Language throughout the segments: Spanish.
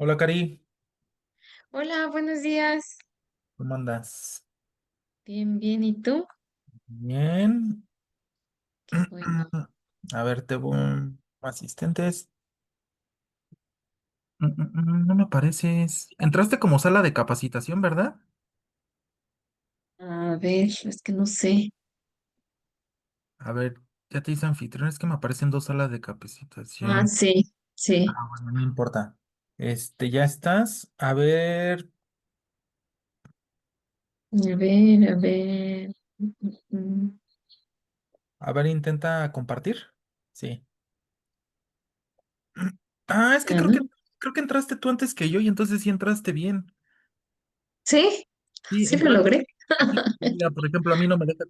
Hola, Cari, Hola, buenos días. ¿cómo andas? Bien, bien. ¿Y tú? Bien. Qué bueno. A ver, te voy. Asistentes. No me pareces. Entraste como sala de capacitación, ¿verdad? A ver, es que no sé. A ver, ya te hice anfitrión, es que me aparecen dos salas de Ah, capacitación. sí, sí. Bueno, no importa. Ya estás. A ver, A ver, a ver. Mm. intenta compartir. Sí. Ah, es que Ah, creo que entraste tú antes que yo y entonces sí entraste bien. sí, Sí, sí lo logré. sí, mira, por ejemplo, a mí no me deja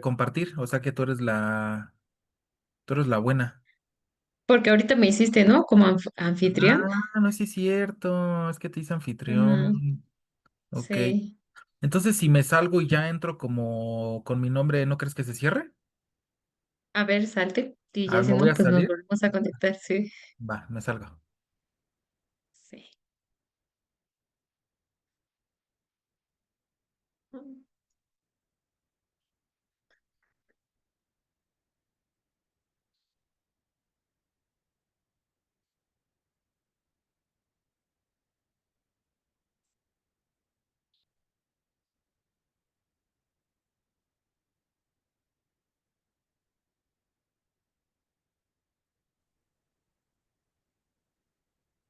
compartir, o sea que tú eres la buena. Porque ahorita me hiciste, ¿no? Como anfitrión. Ah, no, sí es cierto, es que te hice Ah, anfitrión. Ok. sí. Entonces, si me salgo y ya entro como con mi nombre, ¿no crees que se cierre? A ver, salte. Y A ya ver, si me voy no, a pues nos salir. volvemos a conectar, sí. Va, me salgo. Sí.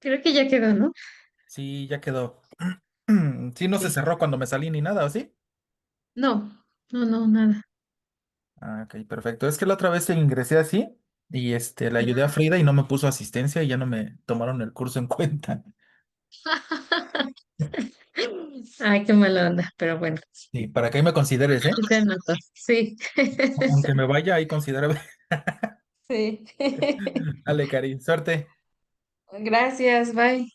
Creo que ya quedó, ¿no? Sí, ya quedó. Sí, no se Ok. cerró cuando me salí ni nada, ¿o sí? No, no, no, nada. Ah, ok, perfecto. Es que la otra vez ingresé así y le ayudé a Frida y no me puso asistencia y ya no me tomaron el curso en cuenta. Ay, qué mala onda, pero bueno. Sí, para que ahí me consideres, ¿eh? Se anotó. Sí. Aunque me vaya, ahí considérame. Sí. Dale, Cari, suerte. Gracias, bye.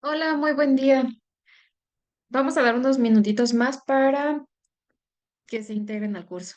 Hola, muy buen día. Vamos a dar unos minutitos más para que se integren al curso.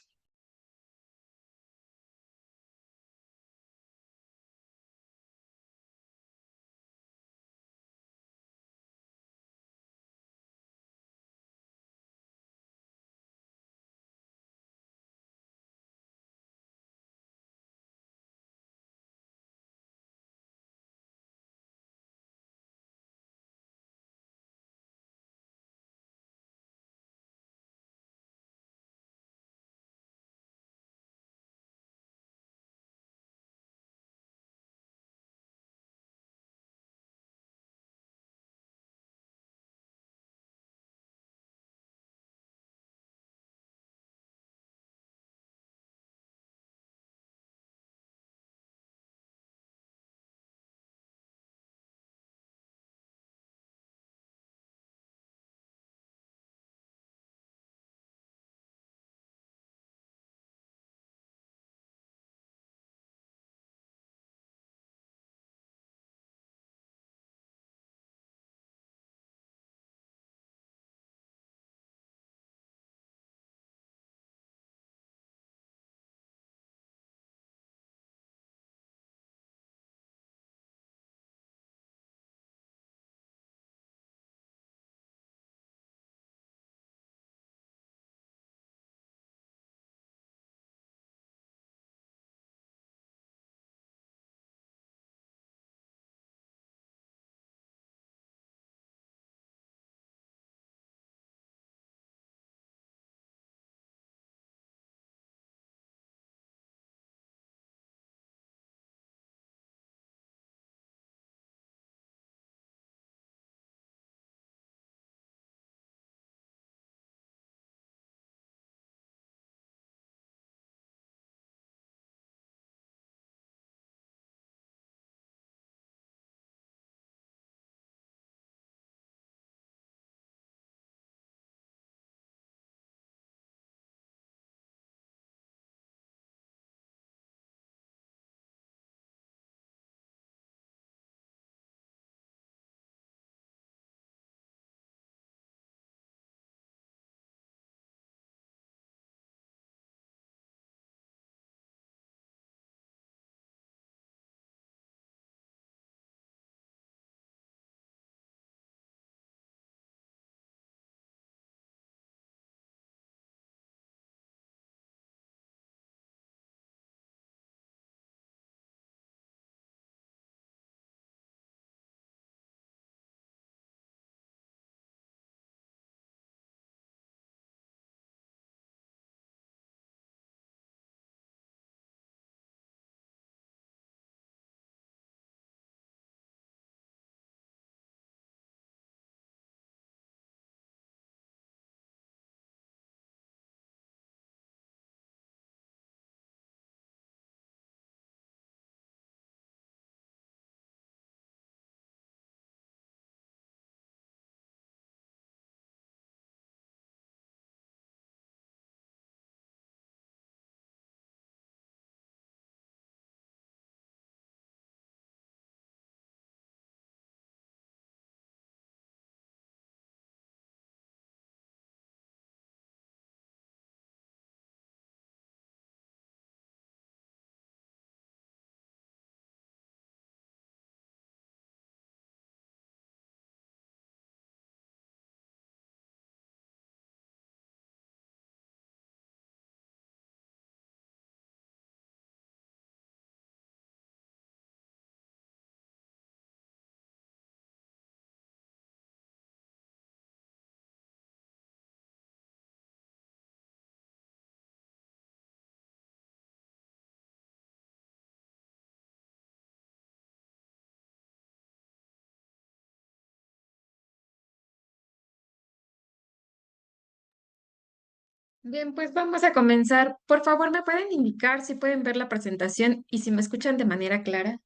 Bien, pues vamos a comenzar. Por favor, ¿me pueden indicar si pueden ver la presentación y si me escuchan de manera clara?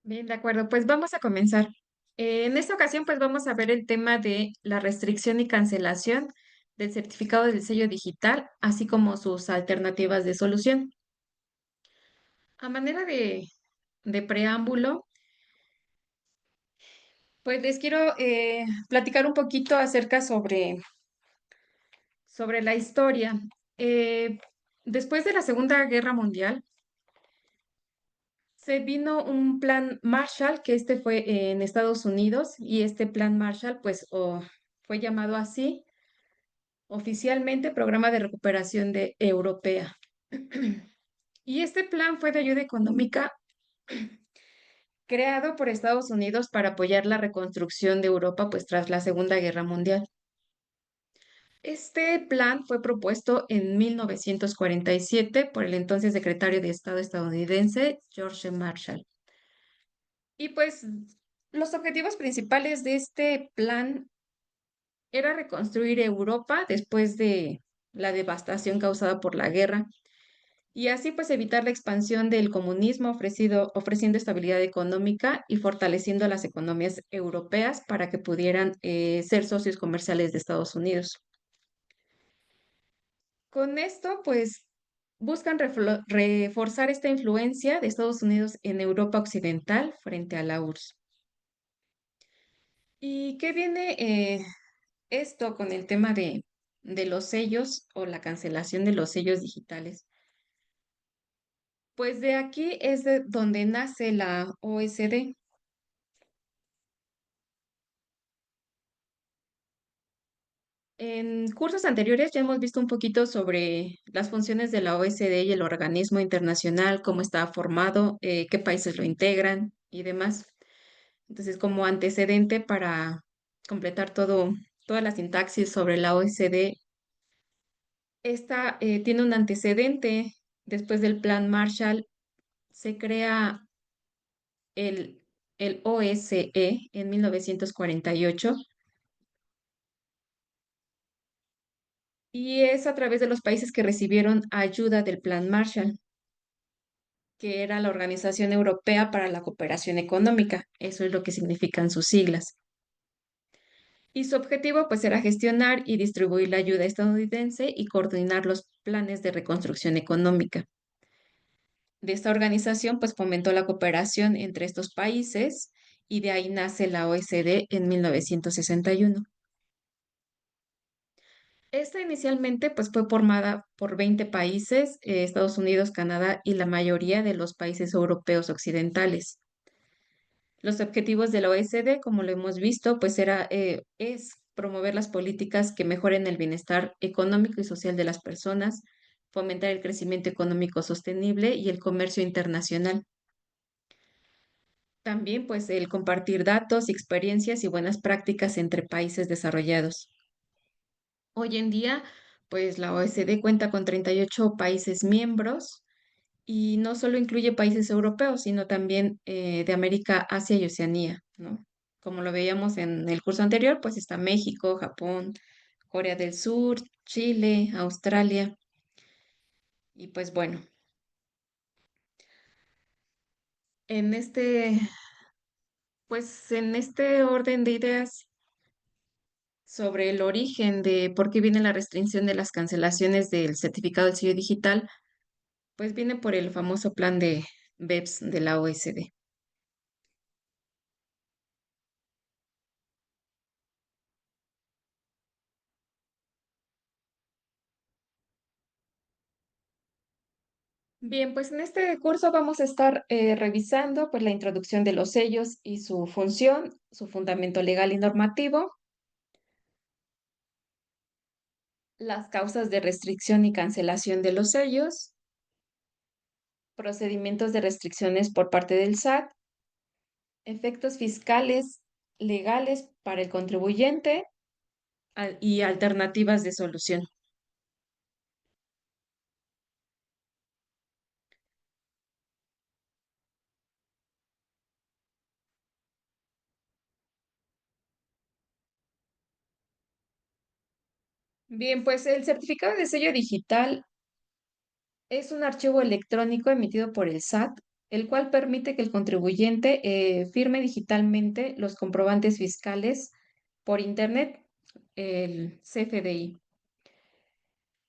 Bien, de acuerdo, pues vamos a comenzar. En esta ocasión, pues vamos a ver el tema de la restricción y cancelación del certificado del sello digital, así como sus alternativas de solución. A manera de preámbulo, pues les quiero platicar un poquito acerca sobre la historia. Eh, Después de la Segunda Guerra Mundial, se vino un plan Marshall, que este fue en Estados Unidos, y este plan Marshall, pues, fue llamado así oficialmente Programa de Recuperación Europea. Y este plan fue de ayuda económica creado por Estados Unidos para apoyar la reconstrucción de Europa, pues, tras la Segunda Guerra Mundial. Este plan fue propuesto en 1947 por el entonces secretario de Estado estadounidense, George Marshall. Y pues los objetivos principales de este plan era reconstruir Europa después de la devastación causada por la guerra y así pues evitar la expansión del comunismo ofreciendo estabilidad económica y fortaleciendo las economías europeas para que pudieran ser socios comerciales de Estados Unidos. Con esto pues buscan reforzar esta influencia de Estados Unidos en Europa Occidental frente a la URSS. ¿Y qué viene esto con el tema de los sellos o la cancelación de los sellos digitales? Pues de aquí es de donde nace la OSD. En cursos anteriores ya hemos visto un poquito sobre las funciones de la OSD y el organismo internacional, cómo está formado, qué países lo integran y demás. Entonces, como antecedente para completar toda la sintaxis sobre la OSD, esta tiene un antecedente. Después del Plan Marshall, se crea el, el OSE en 1948 y es a través de los países que recibieron ayuda del Plan Marshall, que era la Organización Europea para la Cooperación Económica. Eso es lo que significan sus siglas. Y su objetivo pues era gestionar y distribuir la ayuda estadounidense y coordinar los planes de reconstrucción económica. De esta organización pues fomentó la cooperación entre estos países y de ahí nace la OSD en 1961. Esta inicialmente pues fue formada por 20 países, Estados Unidos, Canadá y la mayoría de los países europeos occidentales. Los objetivos de la OSD, como lo hemos visto, pues es promover las políticas que mejoren el bienestar económico y social de las personas, fomentar el crecimiento económico sostenible y el comercio internacional. También, pues, el compartir datos, experiencias y buenas prácticas entre países desarrollados. Hoy en día, pues, la OSD cuenta con 38 países miembros y no solo incluye países europeos, sino también de América, Asia y Oceanía, ¿no? Como lo veíamos en el curso anterior, pues está México, Japón, Corea del Sur, Chile, Australia y pues bueno, en en este orden de ideas sobre el origen de por qué viene la restricción de las cancelaciones del certificado del sello digital, pues viene por el famoso plan de BEPS de la OSD. Bien, pues en este curso vamos a estar revisando pues la introducción de los sellos y su función, su fundamento legal y normativo, las causas de restricción y cancelación de los sellos, procedimientos de restricciones por parte del SAT, efectos fiscales legales para el contribuyente y alternativas de solución. Bien, pues el certificado de sello digital es un archivo electrónico emitido por el SAT, el cual permite que el contribuyente firme digitalmente los comprobantes fiscales por Internet, el CFDI.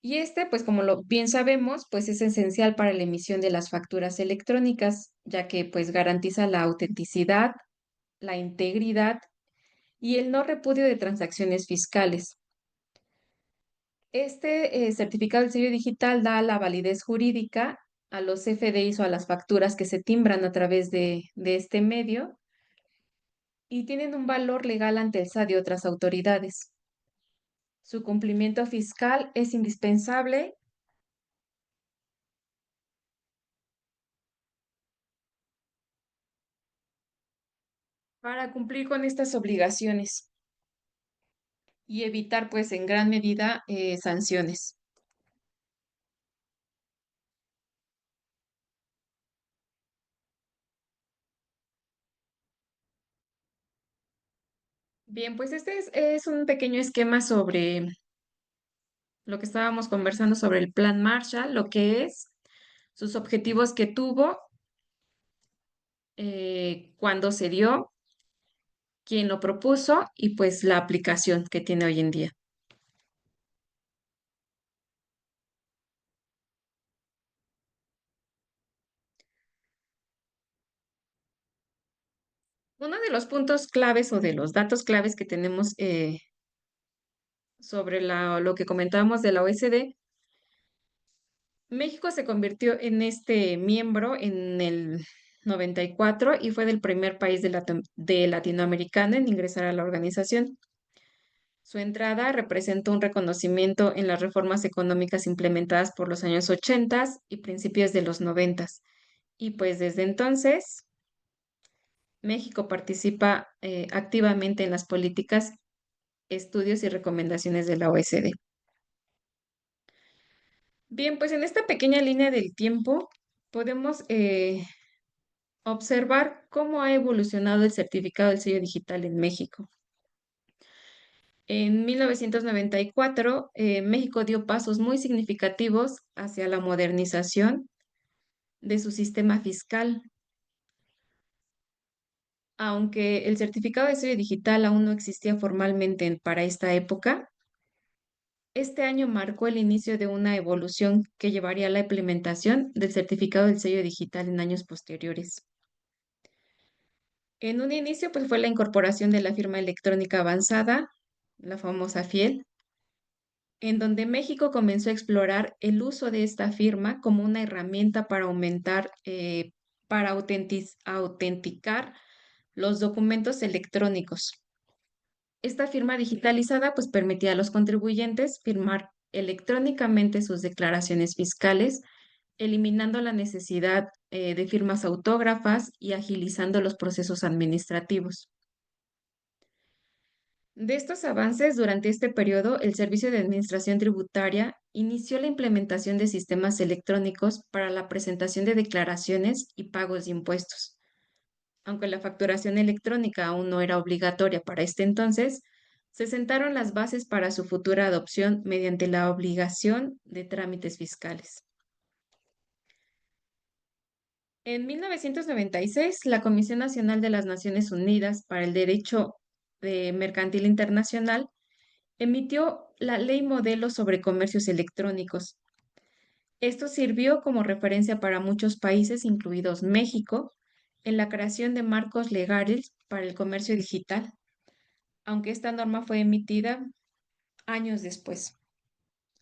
Y este, pues como lo bien sabemos, pues es esencial para la emisión de las facturas electrónicas, ya que pues garantiza la autenticidad, la integridad y el no repudio de transacciones fiscales. Este certificado del sello digital da la validez jurídica a los CFDIs o a las facturas que se timbran a través de este medio y tienen un valor legal ante el SAT y otras autoridades. Su cumplimiento fiscal es indispensable para cumplir con estas obligaciones y evitar, pues, en gran medida sanciones. Bien, pues este es un pequeño esquema sobre lo que estábamos conversando sobre el Plan Marshall, lo que es, sus objetivos que tuvo, cuándo se dio, quién lo propuso y pues la aplicación que tiene hoy en día. Uno de los puntos claves o de los datos claves que tenemos sobre lo que comentábamos de la OECD, México se convirtió en este miembro en el 94 y fue del primer país de latinoamericano en ingresar a la organización. Su entrada representó un reconocimiento en las reformas económicas implementadas por los años 80 y principios de los 90. Y pues desde entonces, México participa activamente en las políticas, estudios y recomendaciones de la OECD. Bien, pues en esta pequeña línea del tiempo podemos observar cómo ha evolucionado el certificado del sello digital en México. En 1994, México dio pasos muy significativos hacia la modernización de su sistema fiscal. Aunque el certificado de sello digital aún no existía formalmente para esta época, este año marcó el inicio de una evolución que llevaría a la implementación del certificado del sello digital en años posteriores. En un inicio, pues fue la incorporación de la firma electrónica avanzada, la famosa FIEL, en donde México comenzó a explorar el uso de esta firma como una herramienta para para autenticar los documentos electrónicos. Esta firma digitalizada pues permitía a los contribuyentes firmar electrónicamente sus declaraciones fiscales, eliminando la necesidad de firmas autógrafas y agilizando los procesos administrativos. De estos avances, durante este periodo, el Servicio de Administración Tributaria inició la implementación de sistemas electrónicos para la presentación de declaraciones y pagos de impuestos. Aunque la facturación electrónica aún no era obligatoria para este entonces, se sentaron las bases para su futura adopción mediante la obligación de trámites fiscales. En 1996, la Comisión Nacional de las Naciones Unidas para el Derecho Mercantil Internacional emitió la Ley Modelo sobre Comercios Electrónicos. Esto sirvió como referencia para muchos países, incluidos México, en la creación de marcos legales para el comercio digital, aunque esta norma fue emitida años después.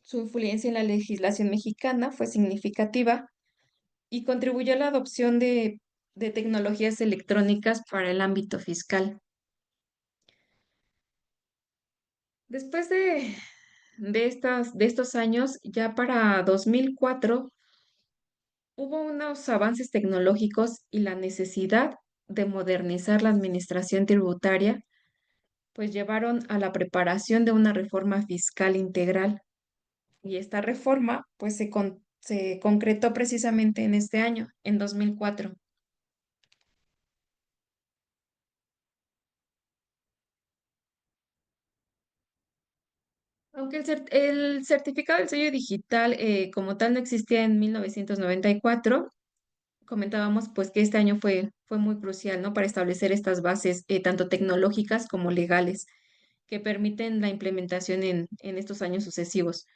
Su influencia en la legislación mexicana fue significativa y contribuyó a la adopción de tecnologías electrónicas para el ámbito fiscal. Después de estos años, ya para 2004, hubo unos avances tecnológicos y la necesidad de modernizar la administración tributaria, pues llevaron a la preparación de una reforma fiscal integral. Y esta reforma, pues se concretó precisamente en este año, en 2004. Aunque el certificado del sello digital como tal no existía en 1994, comentábamos pues que este año fue muy crucial, ¿no? Para establecer estas bases tanto tecnológicas como legales que permiten la implementación en estos años sucesivos.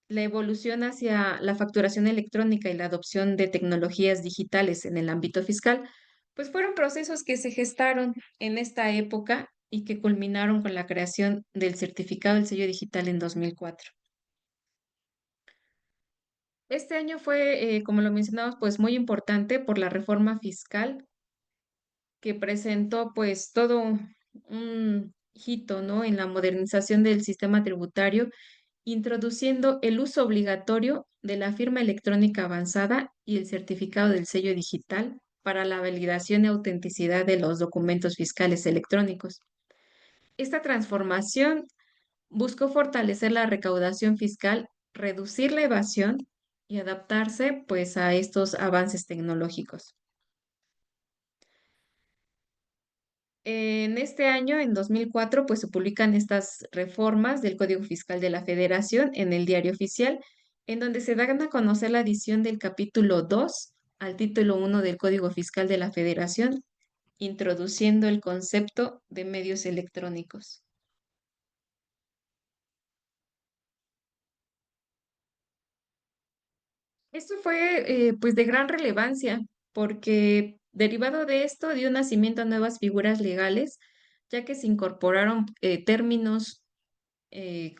La evolución hacia la facturación electrónica y la adopción de tecnologías digitales en el ámbito fiscal, pues fueron procesos que se gestaron en esta época y que culminaron con la creación del certificado del sello digital en 2004. Este año fue, como lo mencionamos, pues muy importante por la reforma fiscal que presentó pues todo un hito, ¿no? En la modernización del sistema tributario, introduciendo el uso obligatorio de la firma electrónica avanzada y el certificado del sello digital para la validación y autenticidad de los documentos fiscales electrónicos. Esta transformación buscó fortalecer la recaudación fiscal, reducir la evasión y adaptarse pues a estos avances tecnológicos. En este año, en 2004, pues se publican estas reformas del Código Fiscal de la Federación en el Diario Oficial, en donde se dan a conocer la adición del capítulo 2 al título 1 del Código Fiscal de la Federación, introduciendo el concepto de medios electrónicos. Esto fue pues de gran relevancia porque derivado de esto dio nacimiento a nuevas figuras legales, ya que se incorporaron términos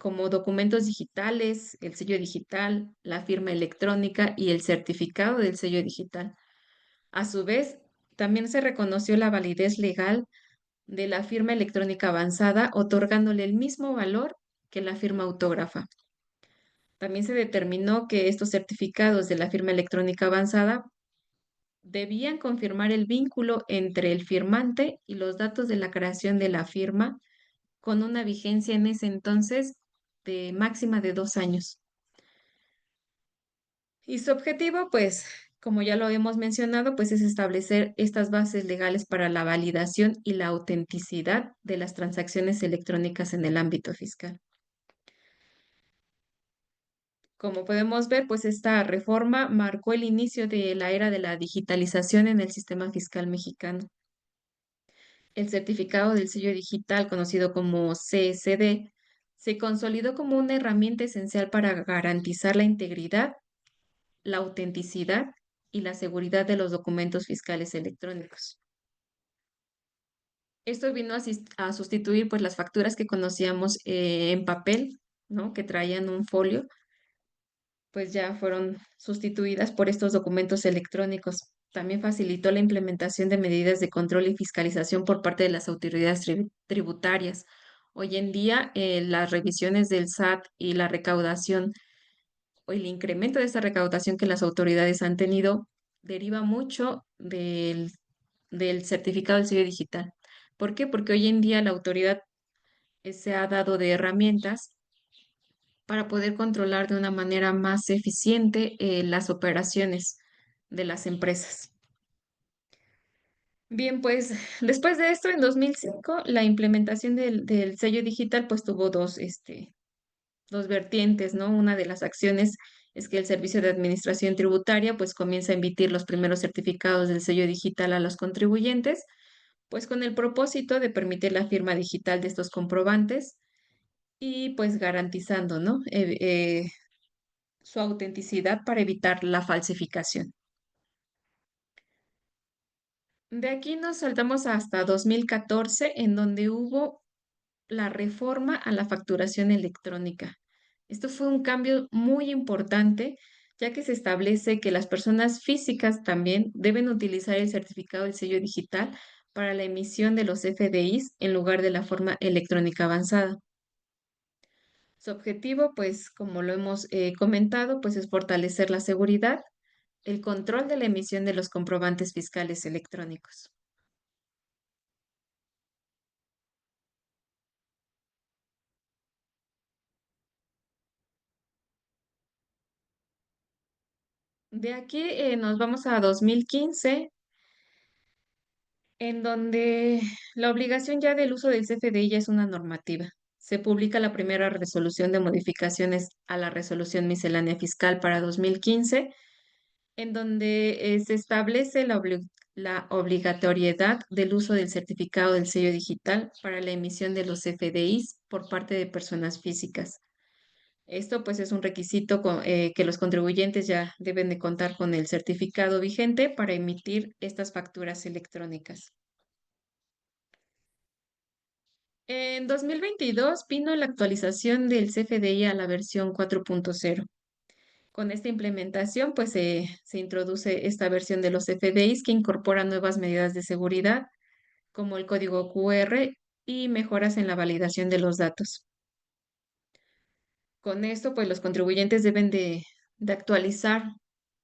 como documentos digitales, el sello digital, la firma electrónica y el certificado del sello digital. A su vez, también se reconoció la validez legal de la firma electrónica avanzada, otorgándole el mismo valor que la firma autógrafa. También se determinó que estos certificados de la firma electrónica avanzada debían confirmar el vínculo entre el firmante y los datos de la creación de la firma con una vigencia en ese entonces de máxima de 2 años. Y su objetivo, pues, como ya lo hemos mencionado, pues es establecer estas bases legales para la validación y la autenticidad de las transacciones electrónicas en el ámbito fiscal. Como podemos ver, pues esta reforma marcó el inicio de la era de la digitalización en el sistema fiscal mexicano. El certificado del sello digital, conocido como CSD, se consolidó como una herramienta esencial para garantizar la integridad, la autenticidad y la seguridad de los documentos fiscales electrónicos. Esto vino a sustituir pues las facturas que conocíamos en papel, ¿no? Que traían un folio, pues ya fueron sustituidas por estos documentos electrónicos. También facilitó la implementación de medidas de control y fiscalización por parte de las autoridades tributarias. Hoy en día, las revisiones del SAT y la recaudación o el incremento de esta recaudación que las autoridades han tenido deriva mucho del certificado del sello digital. ¿Por qué? Porque hoy en día la autoridad se ha dado de herramientas para poder controlar de una manera más eficiente las operaciones de las empresas. Bien, pues después de esto, en 2005, la implementación del sello digital pues tuvo dos vertientes, ¿no? Una de las acciones es que el Servicio de Administración Tributaria pues comienza a emitir los primeros certificados del sello digital a los contribuyentes, pues con el propósito de permitir la firma digital de estos comprobantes y pues garantizando, ¿no? Su autenticidad para evitar la falsificación. De aquí nos saltamos hasta 2014, en donde hubo la reforma a la facturación electrónica. Esto fue un cambio muy importante, ya que se establece que las personas físicas también deben utilizar el certificado del sello digital para la emisión de los FDIs en lugar de la forma electrónica avanzada. Su objetivo, pues, como lo hemos comentado, pues es fortalecer la seguridad, el control de la emisión de los comprobantes fiscales electrónicos. De aquí nos vamos a 2015, en donde la obligación ya del uso del CFDI ya es una normativa. Se publica la primera resolución de modificaciones a la resolución miscelánea fiscal para 2015, en donde se establece la obligatoriedad del uso del certificado del sello digital para la emisión de los CFDIs por parte de personas físicas. Esto pues es un requisito que los contribuyentes ya deben de contar con el certificado vigente para emitir estas facturas electrónicas. En 2022 vino la actualización del CFDI a la versión 4.0. Con esta implementación, pues se introduce esta versión de los CFDIs que incorpora nuevas medidas de seguridad, como el código QR y mejoras en la validación de los datos. Con esto, pues los contribuyentes deben de actualizar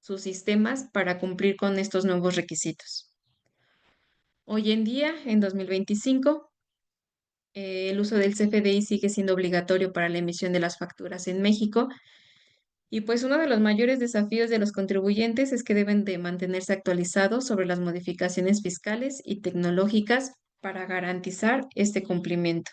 sus sistemas para cumplir con estos nuevos requisitos. Hoy en día, en 2025, el uso del CFDI sigue siendo obligatorio para la emisión de las facturas en México. Y pues uno de los mayores desafíos de los contribuyentes es que deben de mantenerse actualizados sobre las modificaciones fiscales y tecnológicas para garantizar este cumplimiento.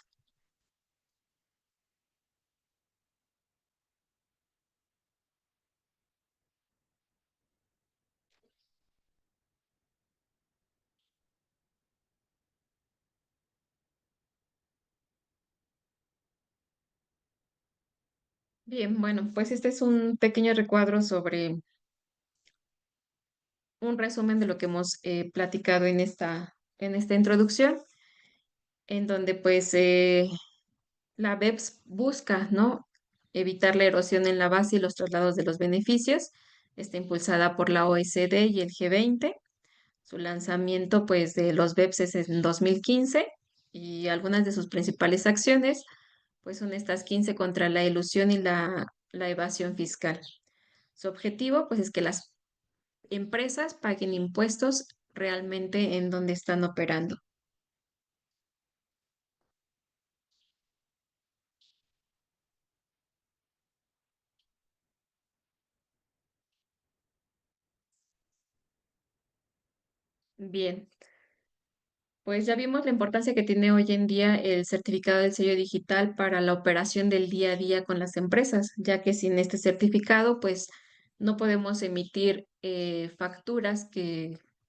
Bien, bueno, pues este es un pequeño recuadro sobre un resumen de lo que hemos platicado en esta introducción, en donde pues la BEPS busca, ¿no? Evitar la erosión en la base y los traslados de los beneficios. Está impulsada por la OECD y el G20. Su lanzamiento, pues, de los BEPS es en 2015 y algunas de sus principales acciones, pues, son estas 15 contra la ilusión y la evasión fiscal. Su objetivo, pues, es que las empresas paguen impuestos realmente en donde están operando. Bien, pues ya vimos la importancia que tiene hoy en día el certificado del sello digital para la operación del día a día con las empresas, ya que sin este certificado, pues no podemos emitir facturas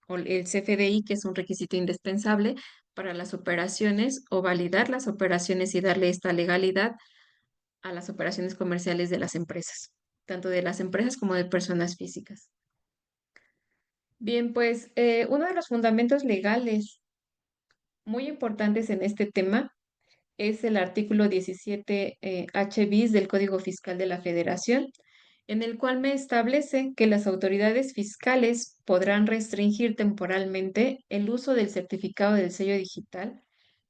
o el CFDI, que es un requisito indispensable para las operaciones, o validar las operaciones y darle esta legalidad a las operaciones comerciales de las empresas, tanto de las empresas como de personas físicas. Bien, pues uno de los fundamentos legales muy importantes en este tema es el artículo 17 H bis del Código Fiscal de la Federación, en el cual me establece que las autoridades fiscales podrán restringir temporalmente el uso del certificado del sello digital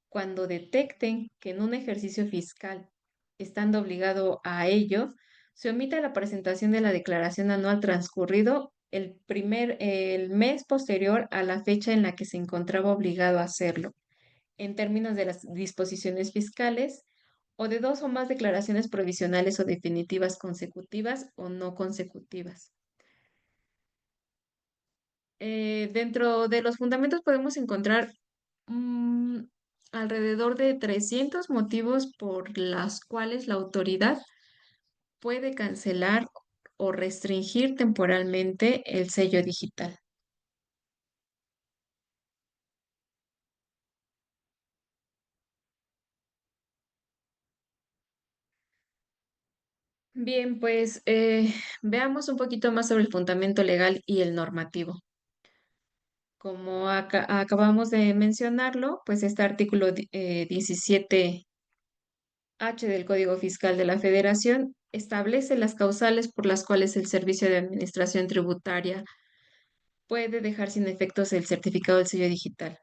cuando detecten que en un ejercicio fiscal, estando obligado a ello, se omita la presentación de la declaración anual transcurrido el mes posterior a la fecha en la que se encontraba obligado a hacerlo en términos de las disposiciones fiscales o de dos o más declaraciones provisionales o definitivas consecutivas o no consecutivas. Dentro de los fundamentos podemos encontrar mm, alrededor de 300 motivos por los cuales la autoridad puede cancelar o restringir temporalmente el sello digital. Bien, pues veamos un poquito más sobre el fundamento legal y el normativo. Como acabamos de mencionarlo, pues este artículo 17H del Código Fiscal de la Federación establece las causales por las cuales el Servicio de Administración Tributaria puede dejar sin efectos el certificado del sello digital.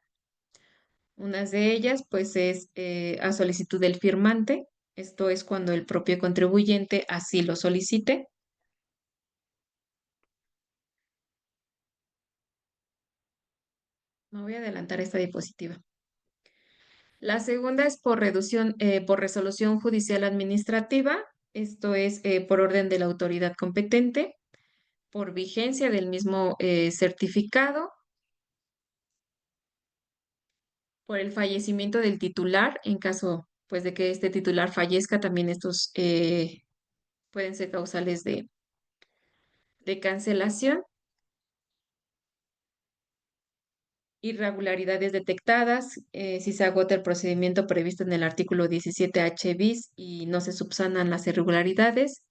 Una de ellas, pues, es a solicitud del firmante. Esto es cuando el propio contribuyente así lo solicite. Me voy a adelantar esta diapositiva. La segunda es por resolución judicial administrativa, esto es por orden de la autoridad competente, por vigencia del mismo certificado, por el fallecimiento del titular, en caso pues de que este titular fallezca, también estos pueden ser causales de cancelación. irregularidades detectadas, si se agota el procedimiento previsto en el artículo 17H bis y no se subsanan las irregularidades,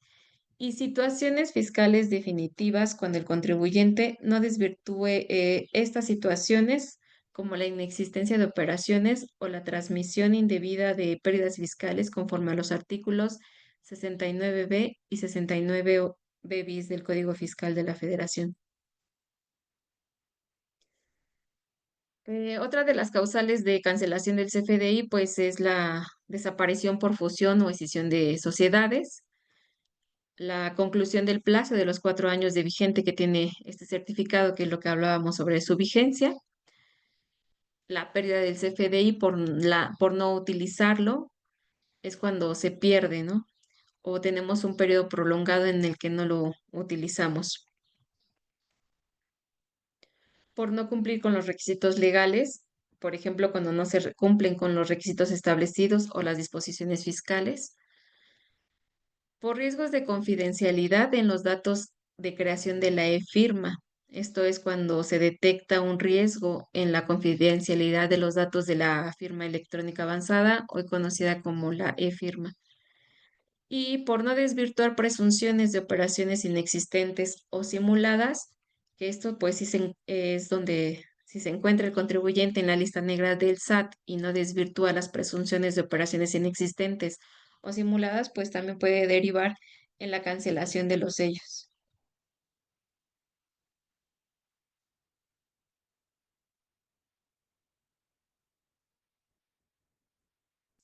y situaciones fiscales definitivas cuando el contribuyente no desvirtúe estas situaciones, como la inexistencia de operaciones o la transmisión indebida de pérdidas fiscales conforme a los artículos 69b y 69b bis del Código Fiscal de la Federación. Otra de las causales de cancelación del CFDI, pues, es la desaparición por fusión o escisión de sociedades, la conclusión del plazo de los 4 años de vigente que tiene este certificado, que es lo que hablábamos sobre su vigencia, la pérdida del CFDI por no utilizarlo, es cuando se pierde, ¿no? O tenemos un periodo prolongado en el que no lo utilizamos. Por no cumplir con los requisitos legales, por ejemplo, cuando no se cumplen con los requisitos establecidos o las disposiciones fiscales, por riesgos de confidencialidad en los datos de creación de la e-firma. Esto es cuando se detecta un riesgo en la confidencialidad de los datos de la firma electrónica avanzada, hoy conocida como la e-firma. Y por no desvirtuar presunciones de operaciones inexistentes o simuladas, que esto pues es donde si se encuentra el contribuyente en la lista negra del SAT y no desvirtúa las presunciones de operaciones inexistentes o simuladas, pues también puede derivar en la cancelación de los sellos.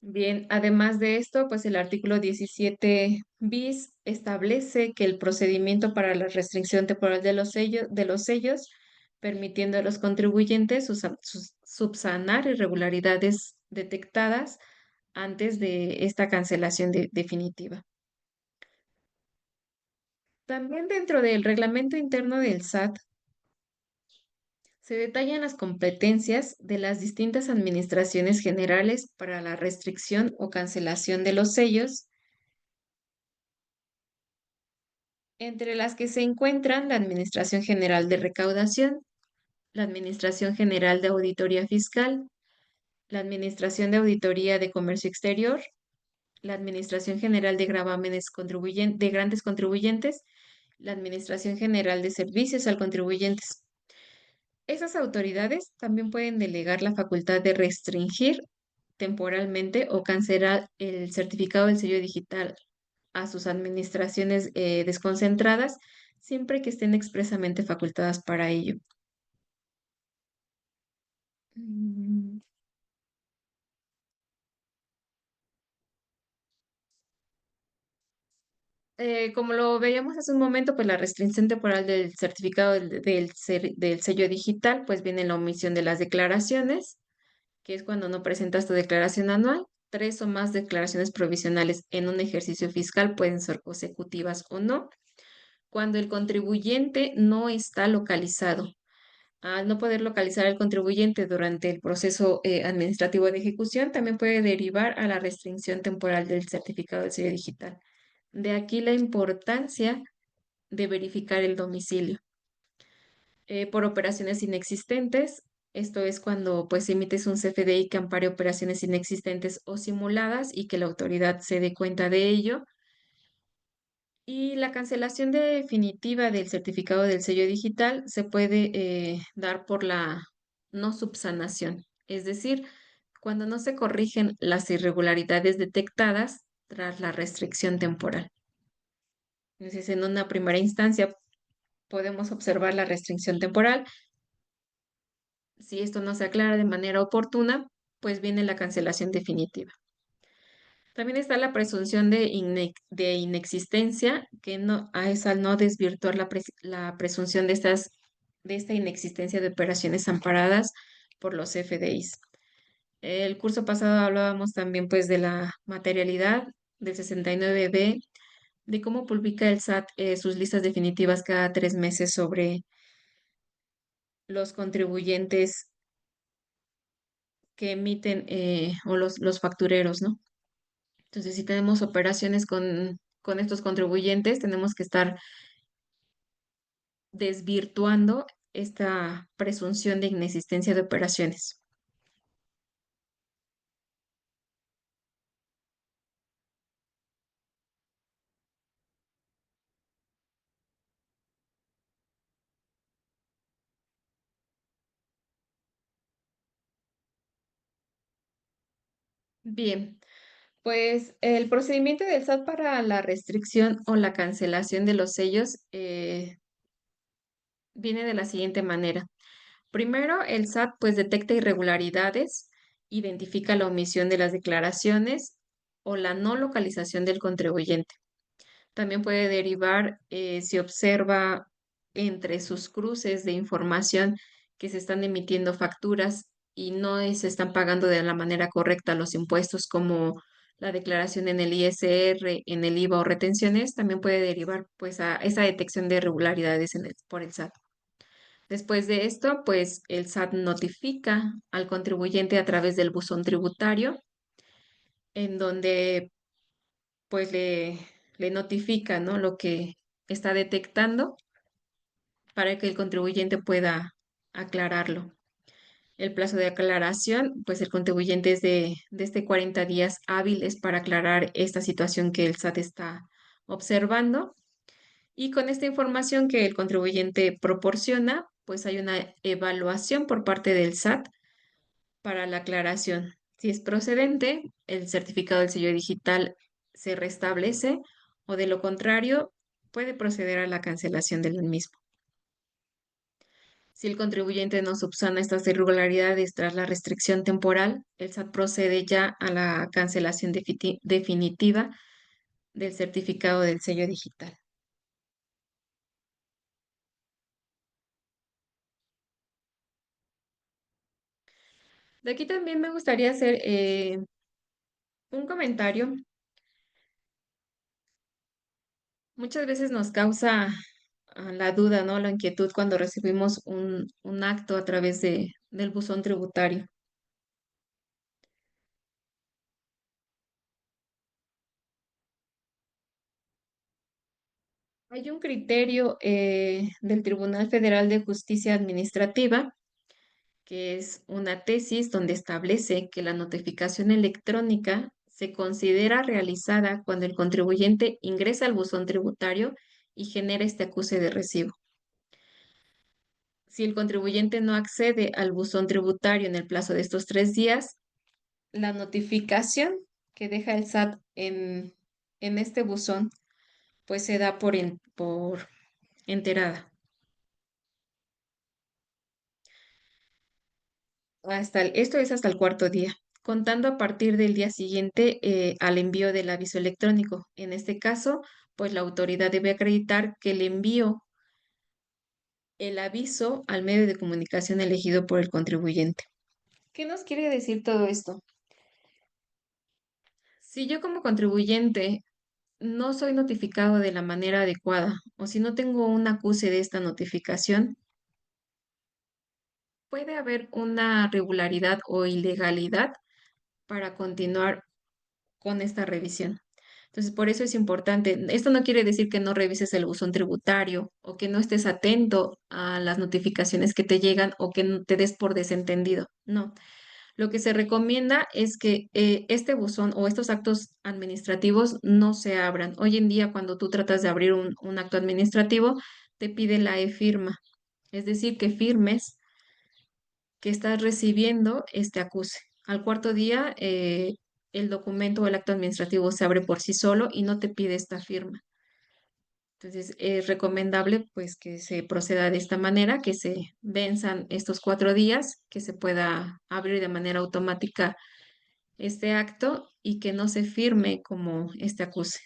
Bien, además de esto, pues el artículo 17 bis establece que el procedimiento para la restricción temporal de los sellos, permitiendo a los contribuyentes subsanar irregularidades detectadas antes de esta cancelación definitiva. También dentro del reglamento interno del SAT se detallan las competencias de las distintas administraciones generales para la restricción o cancelación de los sellos, entre las que se encuentran la Administración General de Recaudación, la Administración General de Auditoría Fiscal, la Administración de Auditoría de Comercio Exterior, la Administración General de Gravámenes de Grandes Contribuyentes, la Administración General de Servicios al Contribuyentes. Esas autoridades también pueden delegar la facultad de restringir temporalmente o cancelar el certificado del sello digital a sus administraciones desconcentradas, siempre que estén expresamente facultadas para ello. Mm, Como lo veíamos hace un momento, pues la restricción temporal del certificado del sello digital, pues viene la omisión de las declaraciones, que es cuando no presentas tu declaración anual. 3 o más declaraciones provisionales en un ejercicio fiscal pueden ser consecutivas o no. Cuando el contribuyente no está localizado. Al no poder localizar al contribuyente durante el proceso administrativo de ejecución, también puede derivar a la restricción temporal del certificado de sello digital. De aquí la importancia de verificar el domicilio. Por operaciones inexistentes, esto es cuando pues emites un CFDI que ampare operaciones inexistentes o simuladas y que la autoridad se dé cuenta de ello. Y la cancelación definitiva del certificado del sello digital se puede dar por la no subsanación, es decir, cuando no se corrigen las irregularidades detectadas tras la restricción temporal. Entonces, en una primera instancia podemos observar la restricción temporal. Si esto no se aclara de manera oportuna, pues viene la cancelación definitiva. También está la presunción de inexistencia, que no, es al no desvirtuar la presunción de esta inexistencia de operaciones amparadas por los FDIs. El curso pasado hablábamos también pues de la materialidad del 69b, de cómo publica el SAT sus listas definitivas cada 3 meses sobre los contribuyentes que emiten o los factureros, ¿no? Entonces, si tenemos operaciones con estos contribuyentes, tenemos que estar desvirtuando esta presunción de inexistencia de operaciones. Bien, pues el procedimiento del SAT para la restricción o la cancelación de los sellos viene de la siguiente manera. Primero, el SAT pues detecta irregularidades, identifica la omisión de las declaraciones o la no localización del contribuyente. También puede derivar si observa entre sus cruces de información que se están emitiendo facturas y no se están pagando de la manera correcta los impuestos como la declaración en el ISR, en el IVA o retenciones, también puede derivar pues a esa detección de irregularidades por el SAT. Después de esto, pues el SAT notifica al contribuyente a través del buzón tributario, en donde pues le notifica, ¿no? Lo que está detectando para que el contribuyente pueda aclararlo. El plazo de aclaración, pues el contribuyente es de este 40 días hábiles para aclarar esta situación que el SAT está observando. Y con esta información que el contribuyente proporciona, pues hay una evaluación por parte del SAT para la aclaración. Si es procedente, el certificado del sello digital se restablece o de lo contrario, puede proceder a la cancelación del mismo. Si el contribuyente no subsana estas irregularidades tras la restricción temporal, el SAT procede ya a la cancelación definitiva del certificado del sello digital. De aquí también me gustaría hacer un comentario. Muchas veces nos causa la duda, ¿no? La inquietud cuando recibimos un acto a través del buzón tributario. Hay un criterio del Tribunal Federal de Justicia Administrativa, que es una tesis donde establece que la notificación electrónica se considera realizada cuando el contribuyente ingresa al buzón tributario y genera este acuse de recibo. Si el contribuyente no accede al buzón tributario en el plazo de estos 3 días, la notificación que deja el SAT en este buzón, pues se da por enterada. Esto es hasta el cuarto día, contando a partir del día siguiente al envío del aviso electrónico. En este caso, pues la autoridad debe acreditar que le envió el aviso al medio de comunicación elegido por el contribuyente. ¿Qué nos quiere decir todo esto? Si yo como contribuyente no soy notificado de la manera adecuada o si no tengo un acuse de esta notificación, puede haber una regularidad o ilegalidad para continuar con esta revisión. Entonces, por eso es importante. Esto no quiere decir que no revises el buzón tributario o que no estés atento a las notificaciones que te llegan o que no te des por desentendido. No. Lo que se recomienda es que este buzón o estos actos administrativos no se abran. Hoy en día, cuando tú tratas de abrir un acto administrativo, te pide la e-firma, es decir, que firmes que estás recibiendo este acuse. Al cuarto día, el documento o el acto administrativo se abre por sí solo y no te pide esta firma. Entonces, es recomendable pues que se proceda de esta manera, que se venzan estos 4 días, que se pueda abrir de manera automática este acto y que no se firme como este acuse.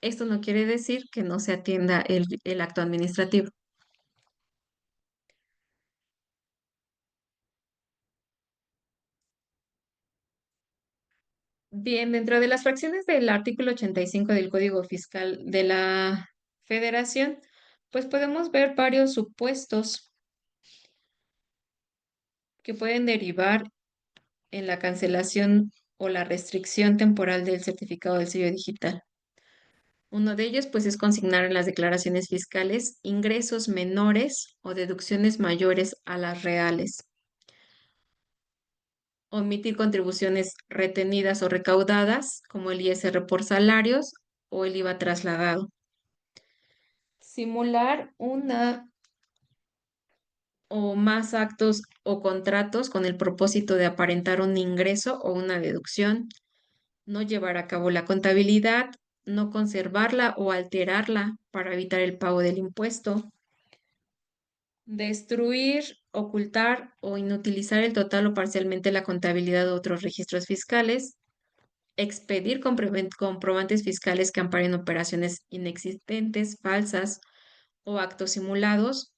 Esto no quiere decir que no se atienda el acto administrativo. Bien, dentro de las fracciones del artículo 85 del Código Fiscal de la Federación, pues podemos ver varios supuestos que pueden derivar en la cancelación o la restricción temporal del certificado del sello digital. Uno de ellos, pues, es consignar en las declaraciones fiscales ingresos menores o deducciones mayores a las reales. Omitir contribuciones retenidas o recaudadas, como el ISR por salarios o el IVA trasladado. Simular una o más actos o contratos con el propósito de aparentar un ingreso o una deducción. No llevar a cabo la contabilidad, no conservarla o alterarla para evitar el pago del impuesto. Destruir, ocultar o inutilizar el total o parcialmente la contabilidad de otros registros fiscales. Expedir comprobantes fiscales que amparen operaciones inexistentes, falsas o actos simulados.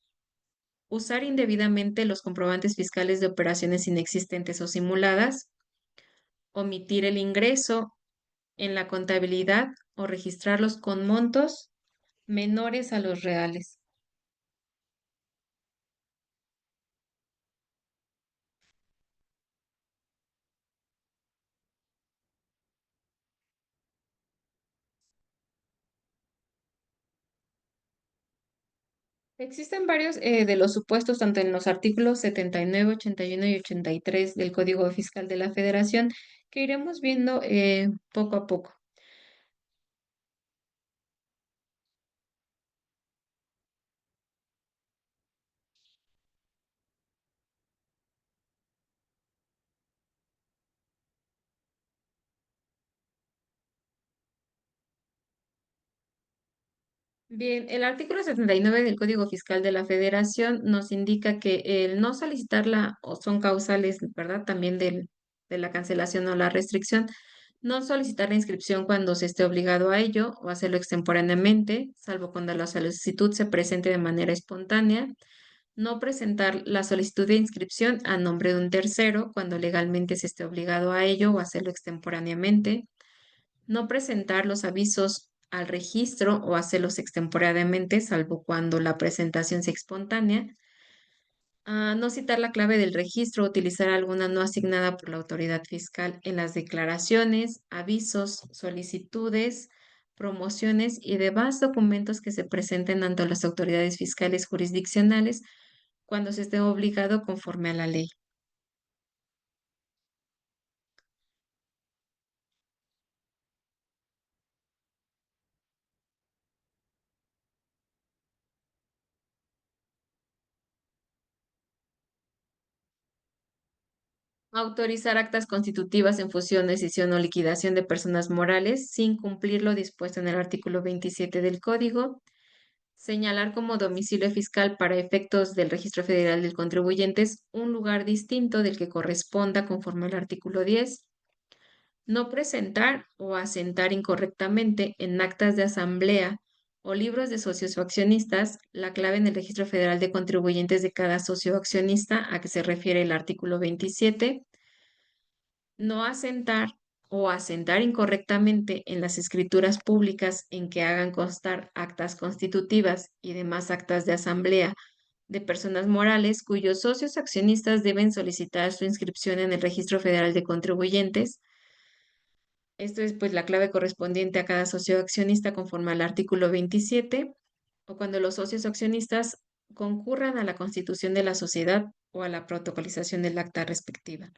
Usar indebidamente los comprobantes fiscales de operaciones inexistentes o simuladas. Omitir el ingreso en la contabilidad o registrarlos con montos menores a los reales. Existen varios de los supuestos, tanto en los artículos 79, 81 y 83 del Código Fiscal de la Federación, que iremos viendo poco a poco. Bien, el artículo 79 del Código Fiscal de la Federación nos indica que el no solicitarla o son causales, ¿verdad? También de la cancelación o la restricción. No solicitar la inscripción cuando se esté obligado a ello o hacerlo extemporáneamente, salvo cuando la solicitud se presente de manera espontánea. No presentar la solicitud de inscripción a nombre de un tercero cuando legalmente se esté obligado a ello o hacerlo extemporáneamente. No presentar los avisos al registro o hacerlos extemporáneamente, salvo cuando la presentación sea espontánea. No citar la clave del registro o utilizar alguna no asignada por la autoridad fiscal en las declaraciones, avisos, solicitudes, promociones y demás documentos que se presenten ante las autoridades fiscales jurisdiccionales cuando se esté obligado conforme a la ley. Autorizar actas constitutivas en fusión, decisión o liquidación de personas morales sin cumplir lo dispuesto en el artículo 27 del Código. Señalar como domicilio fiscal para efectos del Registro Federal del Contribuyente un lugar distinto del que corresponda conforme al artículo 10. No presentar o asentar incorrectamente en actas de asamblea o libros de socios o accionistas la clave en el Registro Federal de Contribuyentes de cada socio o accionista a que se refiere el artículo 27. No asentar o asentar incorrectamente en las escrituras públicas en que hagan constar actas constitutivas y demás actas de asamblea de personas morales cuyos socios accionistas deben solicitar su inscripción en el Registro Federal de Contribuyentes. Esto es pues la clave correspondiente a cada socio accionista conforme al artículo 27 o cuando los socios accionistas concurran a la constitución de la sociedad o a la protocolización del acta respectiva.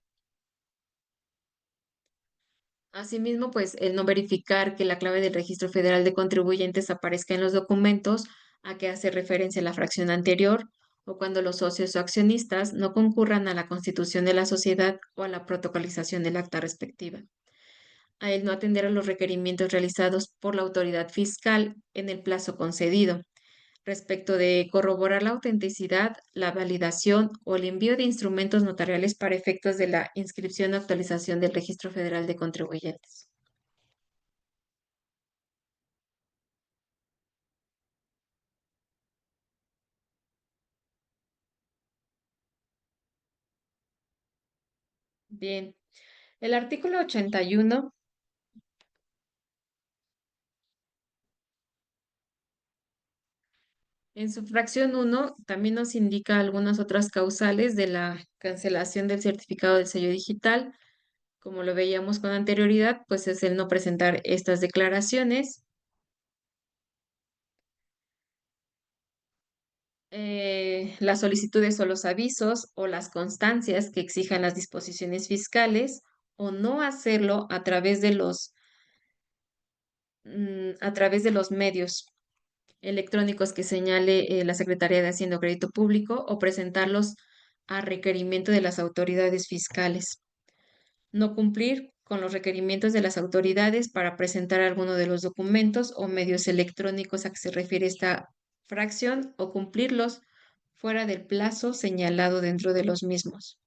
Asimismo, pues el no verificar que la clave del Registro Federal de Contribuyentes aparezca en los documentos a que hace referencia la fracción anterior, o cuando los socios o accionistas no concurran a la constitución de la sociedad o a la protocolización del acta respectiva. A el no atender a los requerimientos realizados por la autoridad fiscal en el plazo concedido, respecto de corroborar la autenticidad, la validación o el envío de instrumentos notariales para efectos de la inscripción o actualización del Registro Federal de Contribuyentes. Bien, el artículo 81, en su fracción uno también nos indica algunas otras causales de la cancelación del certificado del sello digital. Como lo veíamos con anterioridad, pues es el no presentar estas declaraciones. las solicitudes o los avisos o las constancias que exijan las disposiciones fiscales o no hacerlo a través de los medios electrónicos que señale la Secretaría de Hacienda o Crédito Público o presentarlos a requerimiento de las autoridades fiscales. No cumplir con los requerimientos de las autoridades para presentar alguno de los documentos o medios electrónicos a que se refiere esta fracción o cumplirlos fuera del plazo señalado dentro de los mismos.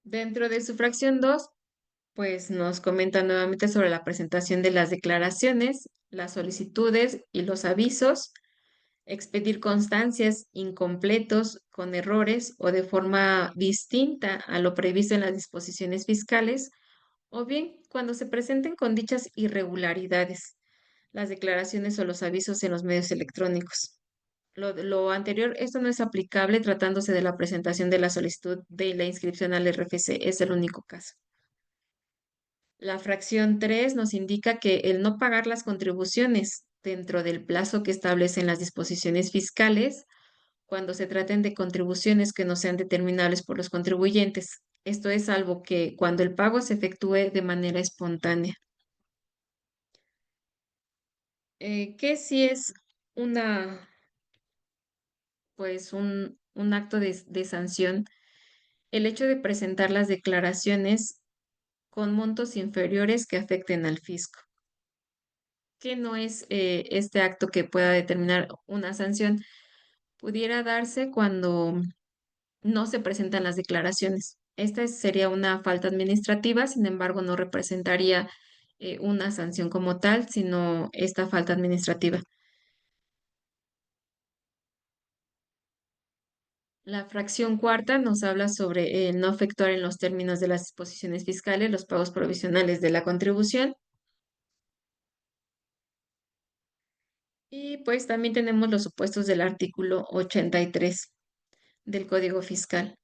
Dentro de su fracción 2, pues nos comenta nuevamente sobre la presentación de las declaraciones, las solicitudes y los avisos, expedir constancias incompletos, con errores o de forma distinta a lo previsto en las disposiciones fiscales, o bien cuando se presenten con dichas irregularidades, las declaraciones o los avisos en los medios electrónicos. Lo anterior, esto no es aplicable tratándose de la presentación de la solicitud de la inscripción al RFC, es el único caso. La fracción 3 nos indica que el no pagar las contribuciones dentro del plazo que establecen las disposiciones fiscales cuando se traten de contribuciones que no sean determinables por los contribuyentes. Esto es salvo que cuando el pago se efectúe de manera espontánea. ¿Qué si es una, pues un acto de sanción? El hecho de presentar las declaraciones con montos inferiores que afecten al fisco. ¿Qué no es este acto que pueda determinar una sanción? Pudiera darse cuando no se presentan las declaraciones. Esta sería una falta administrativa, sin embargo, no representaría una sanción como tal, sino esta falta administrativa. La fracción cuarta nos habla sobre no efectuar en los términos de las disposiciones fiscales los pagos provisionales de la contribución. Y pues también tenemos los supuestos del artículo 83 del Código Fiscal,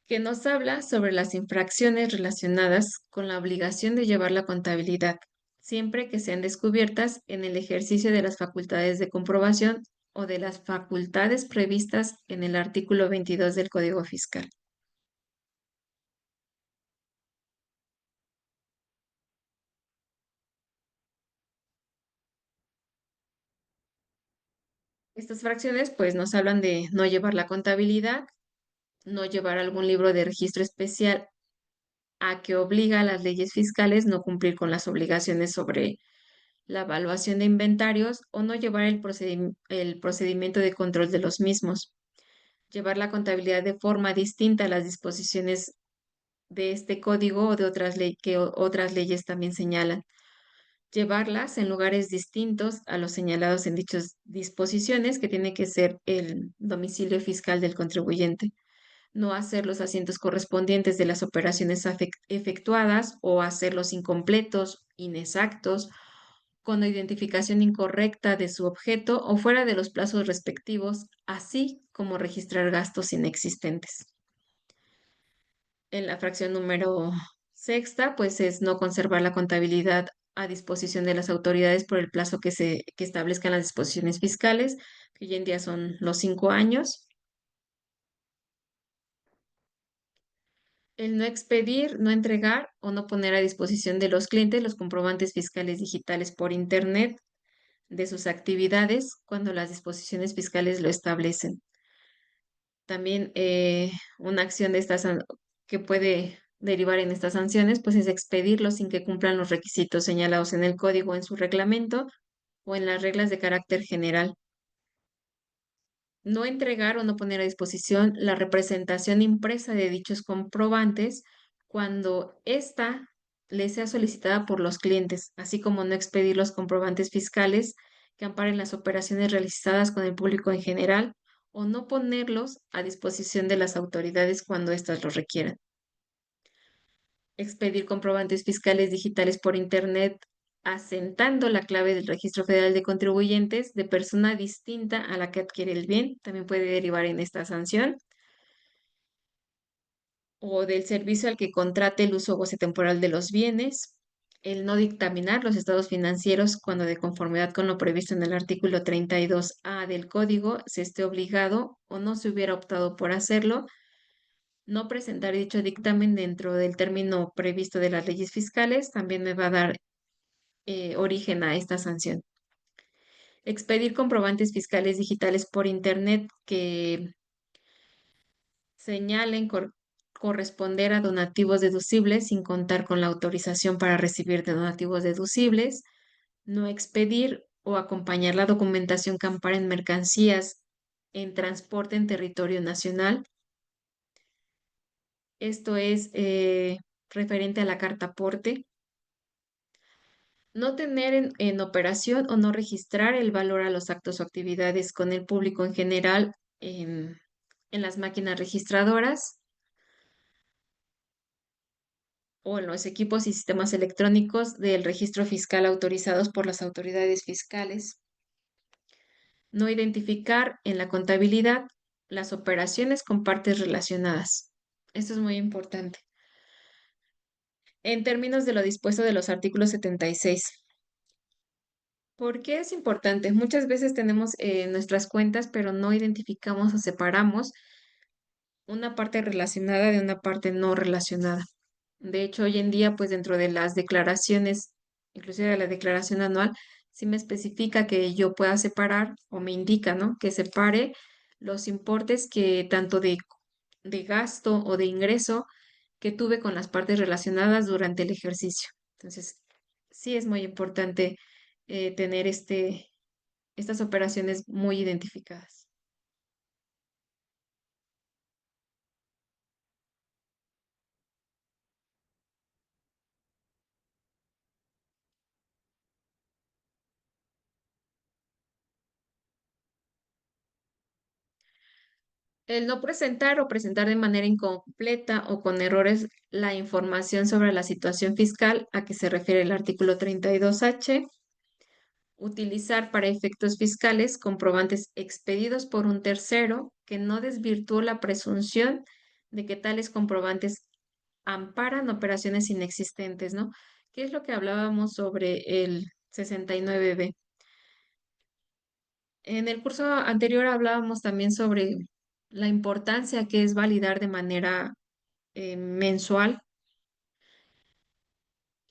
que nos habla sobre las infracciones relacionadas con la obligación de llevar la contabilidad, siempre que sean descubiertas en el ejercicio de las facultades de comprobación o de las facultades previstas en el artículo 22 del Código Fiscal. Estas fracciones pues nos hablan de no llevar la contabilidad, no llevar algún libro de registro especial a que obliga a las leyes fiscales no cumplir con las obligaciones sobre la evaluación de inventarios o no llevar el procedimiento de control de los mismos, llevar la contabilidad de forma distinta a las disposiciones de este código o de otras leyes también señalan, llevarlas en lugares distintos a los señalados en dichas disposiciones, que tiene que ser el domicilio fiscal del contribuyente, no hacer los asientos correspondientes de las operaciones efectuadas o hacerlos incompletos, inexactos, con identificación incorrecta de su objeto o fuera de los plazos respectivos, así como registrar gastos inexistentes. En la fracción número sexta, pues es no conservar la contabilidad a disposición de las autoridades por el plazo que establezcan las disposiciones fiscales, que hoy en día son los 5 años. El no expedir, no entregar o no poner a disposición de los clientes los comprobantes fiscales digitales por Internet de sus actividades cuando las disposiciones fiscales lo establecen. También una acción de que puede derivar en estas sanciones, pues es expedirlos sin que cumplan los requisitos señalados en el código, en su reglamento o en las reglas de carácter general. No entregar o no poner a disposición la representación impresa de dichos comprobantes cuando ésta les sea solicitada por los clientes, así como no expedir los comprobantes fiscales que amparen las operaciones realizadas con el público en general o no ponerlos a disposición de las autoridades cuando éstas los requieran. Expedir comprobantes fiscales digitales por Internet asentando la clave del Registro Federal de Contribuyentes de persona distinta a la que adquiere el bien, también puede derivar en esta sanción. o del servicio al que contrate el uso o goce temporal de los bienes, el no dictaminar los estados financieros cuando de conformidad con lo previsto en el artículo 32A del Código se esté obligado o no se hubiera optado por hacerlo, no presentar dicho dictamen dentro del término previsto de las leyes fiscales también me va a dar origen a esta sanción. Expedir comprobantes fiscales digitales por Internet que señalen corresponder a donativos deducibles sin contar con la autorización para recibir de donativos deducibles, no expedir o acompañar la documentación que amparen mercancías en transporte en territorio nacional. Esto es referente a la carta aporte. No tener en operación o no registrar el valor a los actos o actividades con el público en general en las máquinas registradoras o en los equipos y sistemas electrónicos del registro fiscal autorizados por las autoridades fiscales. No identificar en la contabilidad las operaciones con partes relacionadas. Esto es muy importante. En términos de lo dispuesto de los artículos 76. ¿Por qué es importante? Muchas veces tenemos nuestras cuentas, pero no identificamos o separamos una parte relacionada de una parte no relacionada. De hecho, hoy en día, pues dentro de las declaraciones, inclusive de la declaración anual, sí me especifica que yo pueda separar o me indica, ¿no? Que separe los importes que tanto de gasto o de ingreso que tuve con las partes relacionadas durante el ejercicio. Entonces, sí es muy importante tener estas operaciones muy identificadas. El no presentar o presentar de manera incompleta o con errores la información sobre la situación fiscal a que se refiere el artículo 32H. Utilizar para efectos fiscales comprobantes expedidos por un tercero que no desvirtuó la presunción de que tales comprobantes amparan operaciones inexistentes, ¿no? ¿Qué es lo que hablábamos sobre el 69B? En el curso anterior hablábamos también sobre la importancia que es validar de manera mensual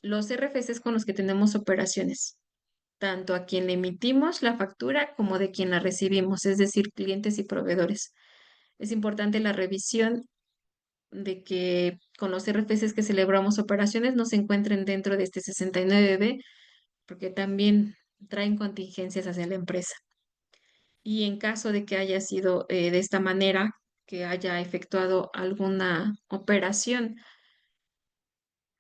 los RFCs con los que tenemos operaciones, tanto a quien le emitimos la factura como de quien la recibimos, es decir, clientes y proveedores. Es importante la revisión de que con los RFCs que celebramos operaciones no se encuentren dentro de este 69B, porque también traen contingencias hacia la empresa. Y en caso de que haya sido de esta manera, que haya efectuado alguna operación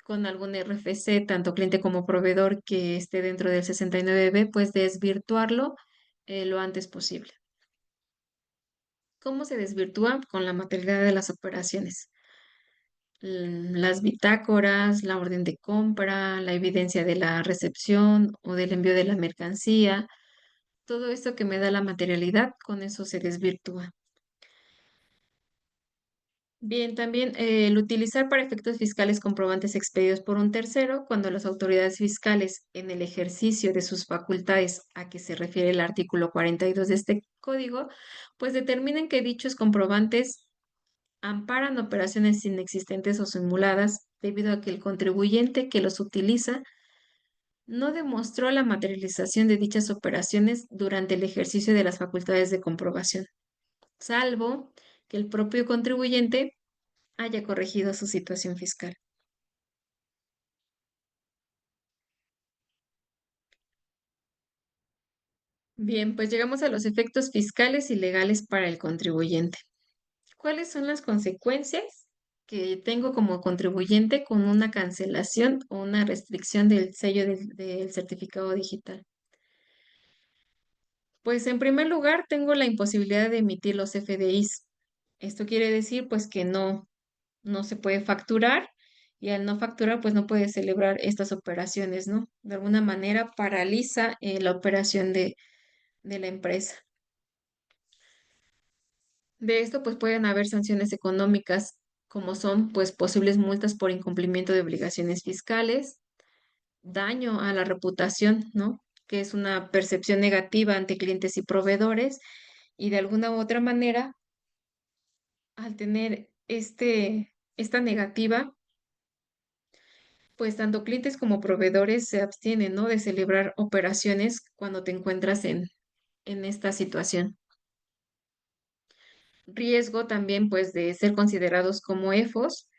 con algún RFC, tanto cliente como proveedor que esté dentro del 69B, pues desvirtuarlo lo antes posible. ¿Cómo se desvirtúa? Con la materialidad de las operaciones. Las bitácoras, la orden de compra, la evidencia de la recepción o del envío de la mercancía, todo esto que me da la materialidad, con eso se desvirtúa. Bien, también el utilizar para efectos fiscales comprobantes expedidos por un tercero cuando las autoridades fiscales en el ejercicio de sus facultades a que se refiere el artículo 42 de este código, pues determinen que dichos comprobantes amparan operaciones inexistentes o simuladas debido a que el contribuyente que los utiliza no demostró la materialización de dichas operaciones durante el ejercicio de las facultades de comprobación, salvo que el propio contribuyente haya corregido su situación fiscal. Bien, pues llegamos a los efectos fiscales y legales para el contribuyente. ¿Cuáles son las consecuencias que tengo como contribuyente con una cancelación o una restricción del sello del certificado digital? Pues en primer lugar, tengo la imposibilidad de emitir los FDIs. Esto quiere decir pues que no se puede facturar y al no facturar pues no puede celebrar estas operaciones, ¿no? De alguna manera paraliza la operación de la empresa. De esto pues pueden haber sanciones económicas como son pues posibles multas por incumplimiento de obligaciones fiscales, daño a la reputación, ¿no? Que es una percepción negativa ante clientes y proveedores y de alguna u otra manera, al tener esta negativa, pues tanto clientes como proveedores se abstienen, ¿no? De celebrar operaciones cuando te encuentras en esta situación. Riesgo también, pues, de ser considerados como EFOS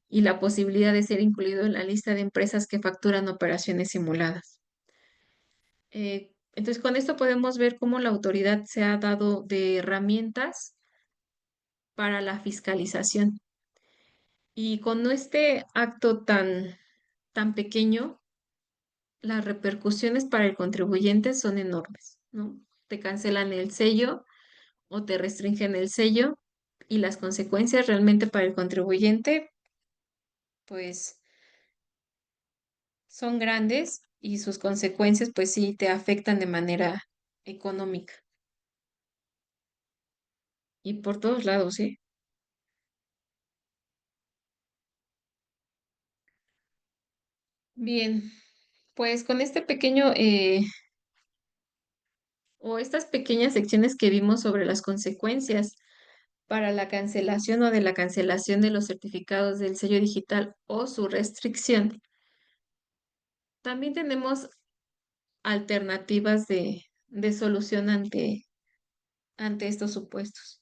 y la posibilidad de ser incluido en la lista de empresas que facturan operaciones simuladas. Entonces, con esto podemos ver cómo la autoridad se ha dado de herramientas para la fiscalización. Y con este acto tan pequeño, las repercusiones para el contribuyente son enormes, ¿no? Te cancelan el sello o te restringen el sello y las consecuencias realmente para el contribuyente, pues son grandes y sus consecuencias, pues sí, te afectan de manera económica y por todos lados, ¿sí? Bien, pues con este pequeño o estas pequeñas secciones que vimos sobre las consecuencias para la cancelación o de la cancelación de los certificados del sello digital o su restricción, también tenemos alternativas de solución ante estos supuestos.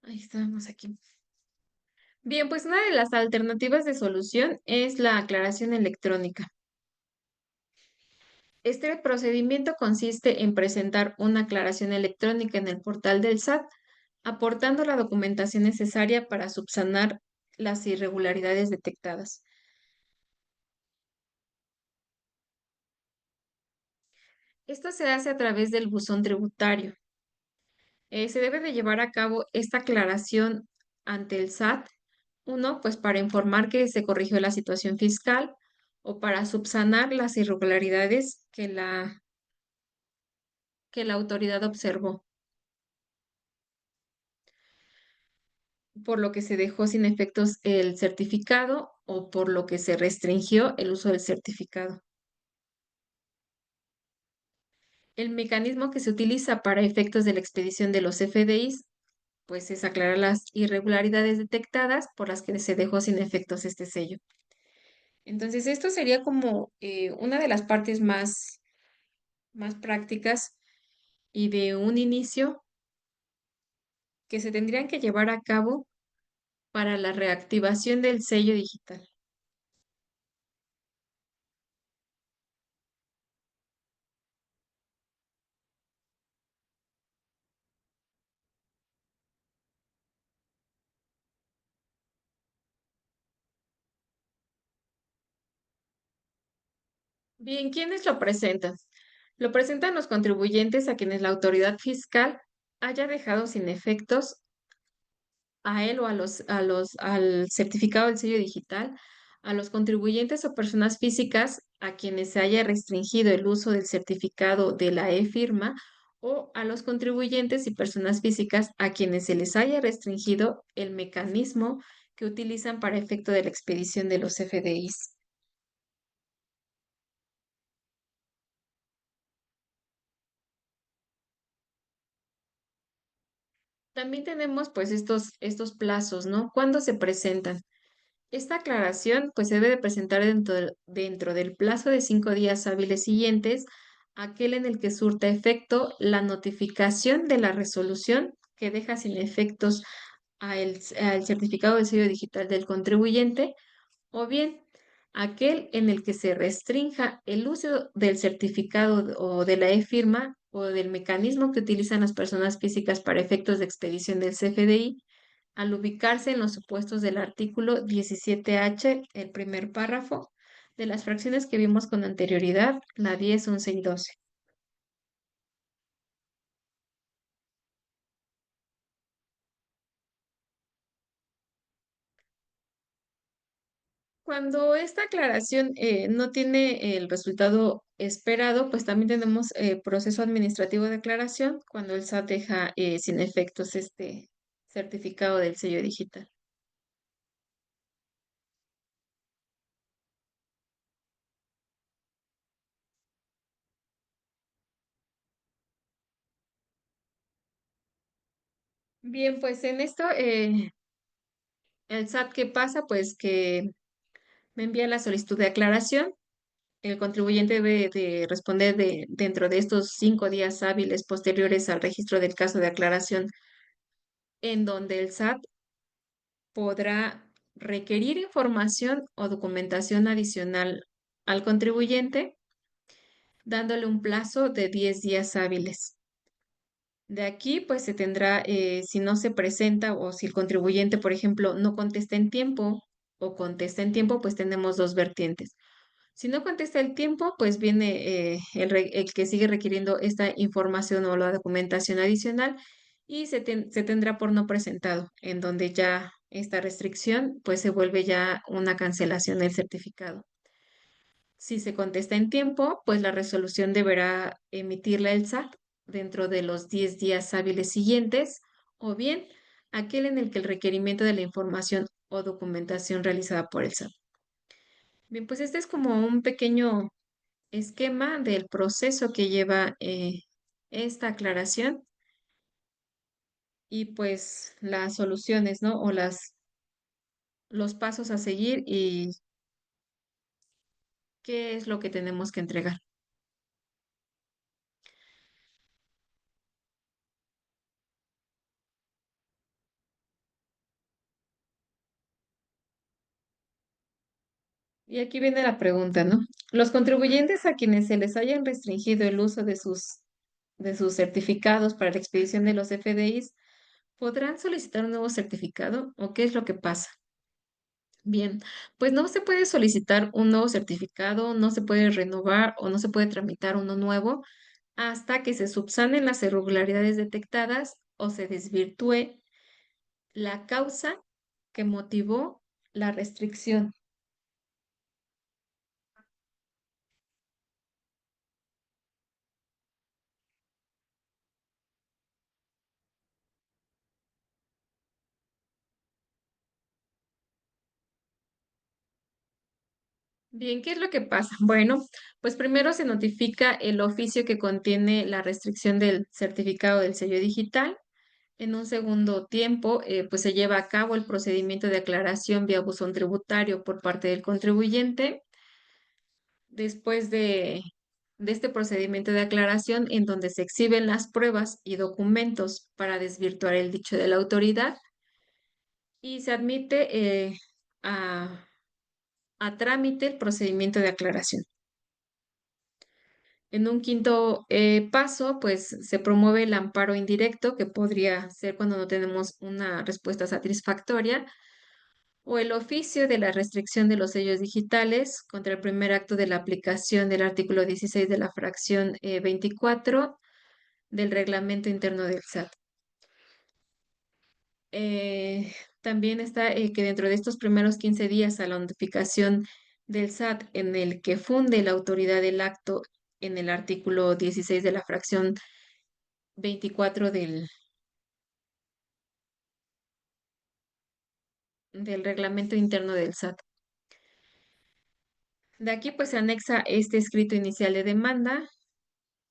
Ahí estamos aquí. Bien, pues una de las alternativas de solución es la aclaración electrónica. Este procedimiento consiste en presentar una aclaración electrónica en el portal del SAT, aportando la documentación necesaria para subsanar las irregularidades detectadas. Esto se hace a través del buzón tributario. Se debe de llevar a cabo esta aclaración ante el SAT, uno, pues para informar que se corrigió la situación fiscal o para subsanar las irregularidades que la autoridad observó, por lo que se dejó sin efectos el certificado o por lo que se restringió el uso del certificado. El mecanismo que se utiliza para efectos de la expedición de los FDIs, pues es aclarar las irregularidades detectadas por las que se dejó sin efectos este sello. Entonces, esto sería como una de las partes más prácticas y de un inicio que se tendrían que llevar a cabo para la reactivación del sello digital. Bien, ¿quiénes lo presentan? Lo presentan los contribuyentes a quienes la autoridad fiscal haya dejado sin efectos a él o al certificado del sello digital, a los contribuyentes o personas físicas a quienes se haya restringido el uso del certificado de la e-firma o a los contribuyentes y personas físicas a quienes se les haya restringido el mecanismo que utilizan para efecto de la expedición de los FDIs. También tenemos pues estos plazos, ¿no? ¿Cuándo se presentan? Esta aclaración pues se debe de presentar dentro del plazo de 5 días hábiles siguientes, aquel en el que surta efecto la notificación de la resolución que deja sin efectos al certificado de sello digital del contribuyente, o bien aquel en el que se restrinja el uso del certificado o de la e-firma o del mecanismo que utilizan las personas físicas para efectos de expedición del CFDI al ubicarse en los supuestos del artículo 17H, el primer párrafo, de las fracciones que vimos con anterioridad, la 10, 11 y 12. Cuando esta aclaración no tiene el resultado esperado, pues también tenemos proceso administrativo de aclaración cuando el SAT deja sin efectos este certificado del sello digital. Bien, pues en esto, el SAT, ¿qué pasa? Pues que me envía la solicitud de aclaración. El contribuyente debe de responder dentro de estos 5 días hábiles posteriores al registro del caso de aclaración, en donde el SAT podrá requerir información o documentación adicional al contribuyente, dándole un plazo de 10 días hábiles. De aquí, pues se tendrá, si no se presenta o si el contribuyente, por ejemplo, no contesta en tiempo o contesta en tiempo, pues tenemos dos vertientes. Si no contesta el tiempo, pues viene el que sigue requiriendo esta información o la documentación adicional y se tendrá por no presentado, en donde ya esta restricción pues se vuelve ya una cancelación del certificado. Si se contesta en tiempo, pues la resolución deberá emitirla el SAT dentro de los 10 días hábiles siguientes o bien aquel en el que el requerimiento de la información o documentación realizada por el SAT. Bien, pues este es como un pequeño esquema del proceso que lleva esta aclaración y pues las soluciones, ¿no? O los pasos a seguir y qué es lo que tenemos que entregar. Y aquí viene la pregunta, ¿no? Los contribuyentes a quienes se les hayan restringido el uso de sus certificados para la expedición de los FDIs, ¿podrán solicitar un nuevo certificado o qué es lo que pasa? Bien, pues no se puede solicitar un nuevo certificado, no se puede renovar o no se puede tramitar uno nuevo hasta que se subsanen las irregularidades detectadas o se desvirtúe la causa que motivó la restricción. Bien, ¿qué es lo que pasa? Bueno, pues primero se notifica el oficio que contiene la restricción del certificado del sello digital. En un segundo tiempo, pues se lleva a cabo el procedimiento de aclaración vía buzón tributario por parte del contribuyente. Después de este procedimiento de aclaración, en donde se exhiben las pruebas y documentos para desvirtuar el dicho de la autoridad, y se admite a, a trámite el procedimiento de aclaración. En un quinto paso, pues se promueve el amparo indirecto, que podría ser cuando no tenemos una respuesta satisfactoria, o el oficio de la restricción de los sellos digitales contra el primer acto de la aplicación del artículo 16 de la fracción 24 del reglamento interno del SAT. Eh, También está que dentro de estos primeros 15 días a la notificación del SAT en el que funde la autoridad del acto en el artículo 16 de la fracción 24 del reglamento interno del SAT. De aquí pues se anexa este escrito inicial de demanda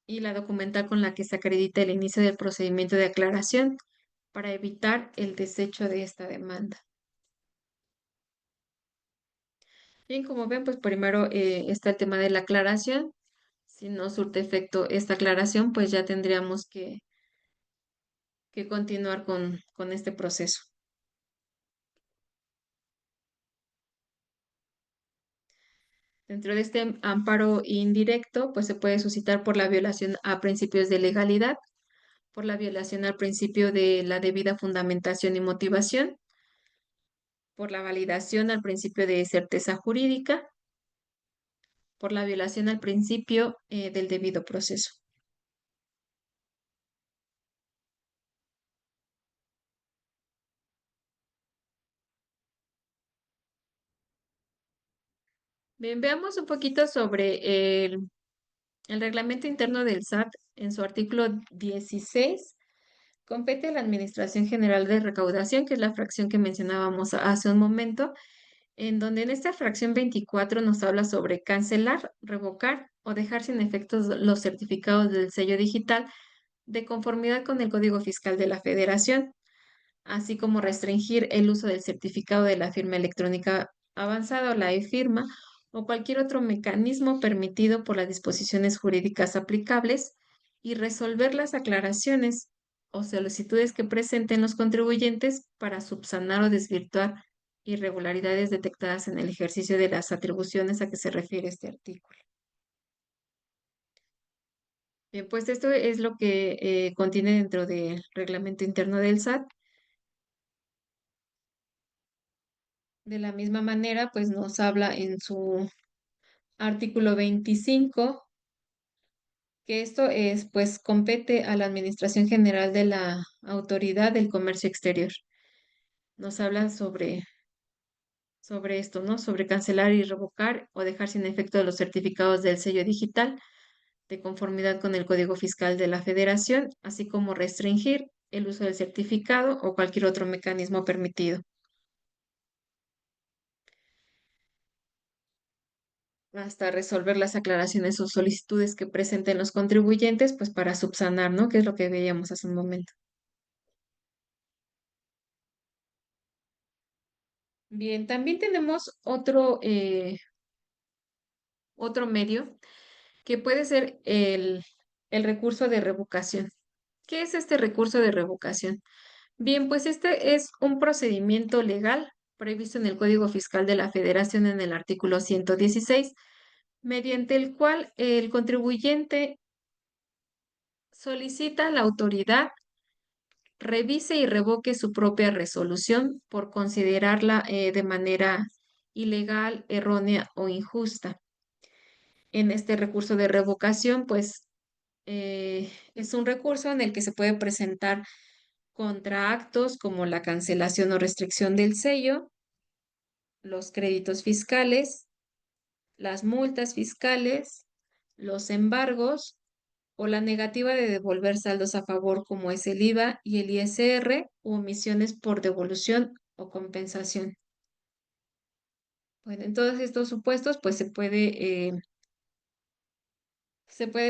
y la documental con la que se acredita el inicio del procedimiento de aclaración para evitar el desecho de esta demanda. Bien, como ven, pues primero está el tema de la aclaración. Si no surte efecto esta aclaración, pues ya tendríamos que continuar con este proceso. Dentro de este amparo indirecto, pues se puede suscitar por la violación a principios de legalidad, por la violación al principio de la debida fundamentación y motivación, por la validación al principio de certeza jurídica, por la violación al principio del debido proceso. Bien, veamos un poquito sobre el reglamento interno del SAT en su artículo 16. Compete a la Administración General de Recaudación, que es la fracción que mencionábamos hace un momento, en donde en esta fracción 24 nos habla sobre cancelar, revocar o dejar sin efectos los certificados del sello digital de conformidad con el Código Fiscal de la Federación, así como restringir el uso del certificado de la firma electrónica avanzada o la e-firma o cualquier otro mecanismo permitido por las disposiciones jurídicas aplicables y resolver las aclaraciones o solicitudes que presenten los contribuyentes para subsanar o desvirtuar irregularidades detectadas en el ejercicio de las atribuciones a que se refiere este artículo. Bien, pues esto es lo que contiene dentro del reglamento interno del SAT. De la misma manera, pues nos habla en su artículo 25 que esto es, pues, compete a la Administración General de la Autoridad del Comercio Exterior. Nos habla sobre esto, ¿no? Sobre cancelar y revocar o dejar sin efecto los certificados del sello digital de conformidad con el Código Fiscal de la Federación, así como restringir el uso del certificado o cualquier otro mecanismo permitido, hasta resolver las aclaraciones o solicitudes que presenten los contribuyentes, pues para subsanar, ¿no? Que es lo que veíamos hace un momento. Bien, también tenemos otro medio que puede ser el recurso de revocación. ¿Qué es este recurso de revocación? Bien, pues este es un procedimiento legal previsto en el Código Fiscal de la Federación en el artículo 116, mediante el cual el contribuyente solicita a la autoridad revise y revoque su propia resolución por considerarla de manera ilegal, errónea o injusta. En este recurso de revocación, pues es un recurso en el que se puede presentar contra actos como la cancelación o restricción del sello, los créditos fiscales, las multas fiscales, los embargos o la negativa de devolver saldos a favor como es el IVA y el ISR u omisiones por devolución o compensación. Bueno, en todos estos supuestos, pues se puede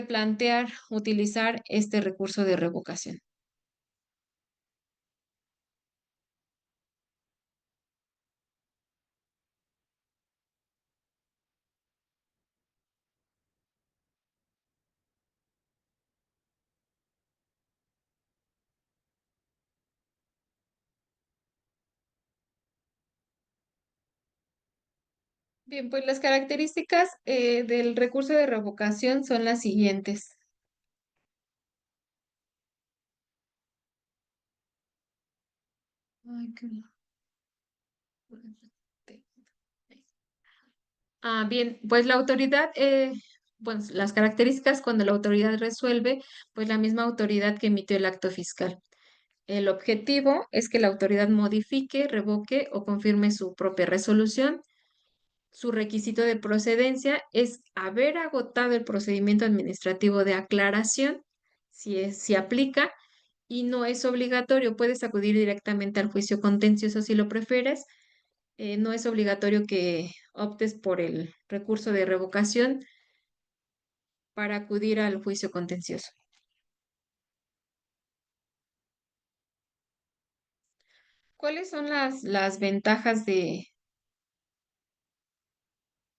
plantear utilizar este recurso de revocación. Bien, pues las características del recurso de revocación son las siguientes. Ay, bien, pues la autoridad, pues las características cuando la autoridad resuelve, pues la misma autoridad que emitió el acto fiscal. El objetivo es que la autoridad modifique, revoque o confirme su propia resolución. Su requisito de procedencia es haber agotado el procedimiento administrativo de aclaración, si aplica, y no es obligatorio. Puedes acudir directamente al juicio contencioso si lo prefieres. No es obligatorio que optes por el recurso de revocación para acudir al juicio contencioso. ¿Cuáles son las ventajas de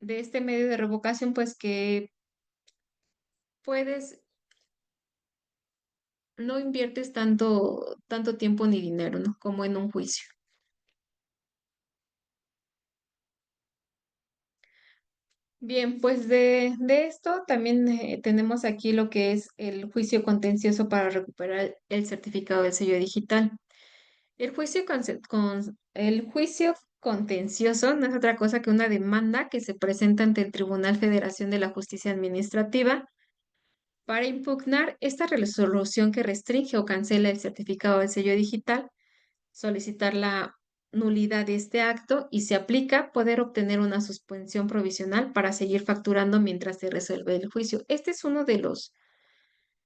este medio de revocación? Pues que puedes, no inviertes tanto tiempo ni dinero, ¿no? Como en un juicio. Bien, pues de esto también tenemos aquí lo que es el juicio contencioso para recuperar el certificado del sello digital. El juicio contencioso no es otra cosa que una demanda que se presenta ante el Tribunal Federación de la Justicia Administrativa para impugnar esta resolución que restringe o cancela el certificado del sello digital, solicitarla nulidad de este acto y se aplica poder obtener una suspensión provisional para seguir facturando mientras se resuelve el juicio. Este es uno de los,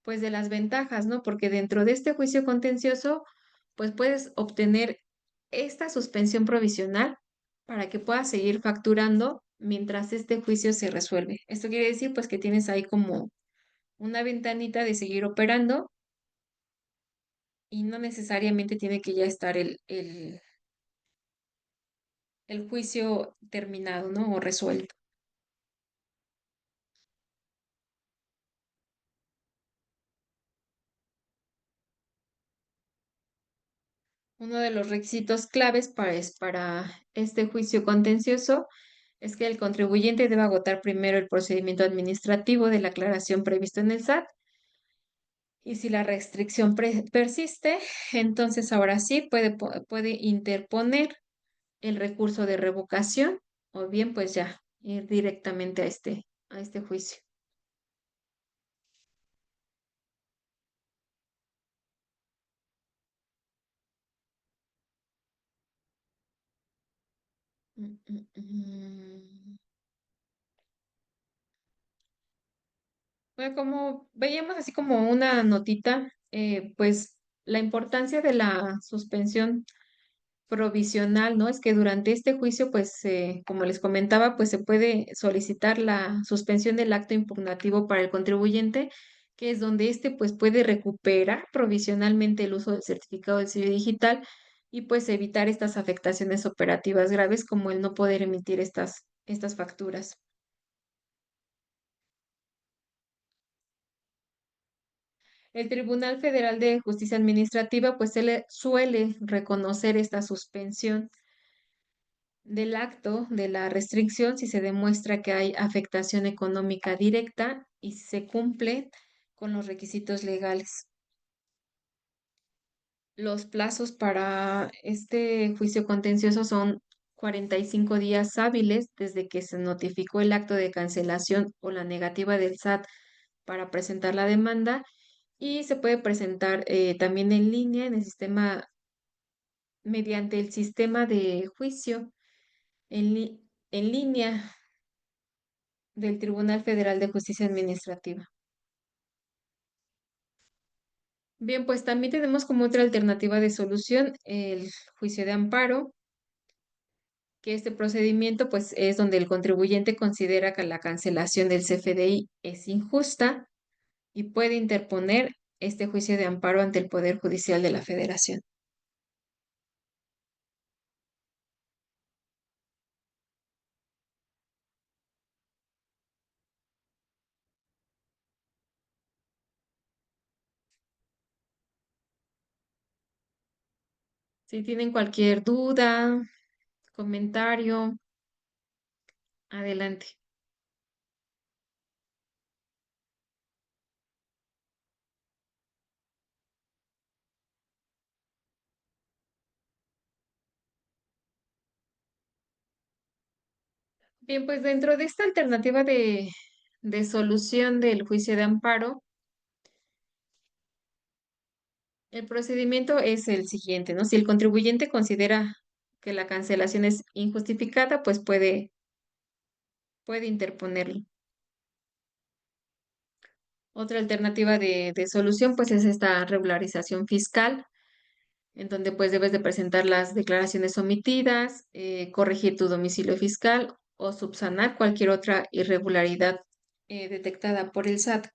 pues de las ventajas, ¿no? Porque dentro de este juicio contencioso, pues puedes obtener esta suspensión provisional para que puedas seguir facturando mientras este juicio se resuelve. Esto quiere decir, pues, que tienes ahí como una ventanita de seguir operando y no necesariamente tiene que ya estar el juicio terminado, ¿no? O resuelto. Uno de los requisitos claves para este juicio contencioso es que el contribuyente debe agotar primero el procedimiento administrativo de la aclaración previsto en el SAT y si la restricción persiste, entonces ahora sí puede interponer el recurso de revocación o bien pues ya ir directamente a este juicio. Mm, mm, mm. Bueno, como veíamos así como una notita, pues la importancia de la suspensión provisional, ¿no? Es que durante este juicio, pues, como les comentaba, pues se puede solicitar la suspensión del acto impugnativo para el contribuyente, que es donde éste, pues, puede recuperar provisionalmente el uso del certificado del sello digital y, pues, evitar estas afectaciones operativas graves como el no poder emitir estas facturas. El Tribunal Federal de Justicia Administrativa, pues, suele reconocer esta suspensión del acto de la restricción si se demuestra que hay afectación económica directa y si se cumple con los requisitos legales. Los plazos para este juicio contencioso son 45 días hábiles desde que se notificó el acto de cancelación o la negativa del SAT para presentar la demanda y se puede presentar también en línea en el sistema, mediante el sistema de juicio en línea del Tribunal Federal de Justicia Administrativa. Bien, pues también tenemos como otra alternativa de solución el juicio de amparo, que este procedimiento pues es donde el contribuyente considera que la cancelación del CFDI es injusta y puede interponer este juicio de amparo ante el Poder Judicial de la Federación. Si tienen cualquier duda, comentario, adelante. Bien, pues dentro de esta alternativa de solución del juicio de amparo, el procedimiento es el siguiente, ¿no? Si el contribuyente considera que la cancelación es injustificada, pues puede interponerlo. Otra alternativa de solución, pues es esta regularización fiscal, en donde pues debes de presentar las declaraciones omitidas, corregir tu domicilio fiscal o subsanar cualquier otra irregularidad detectada por el SAT.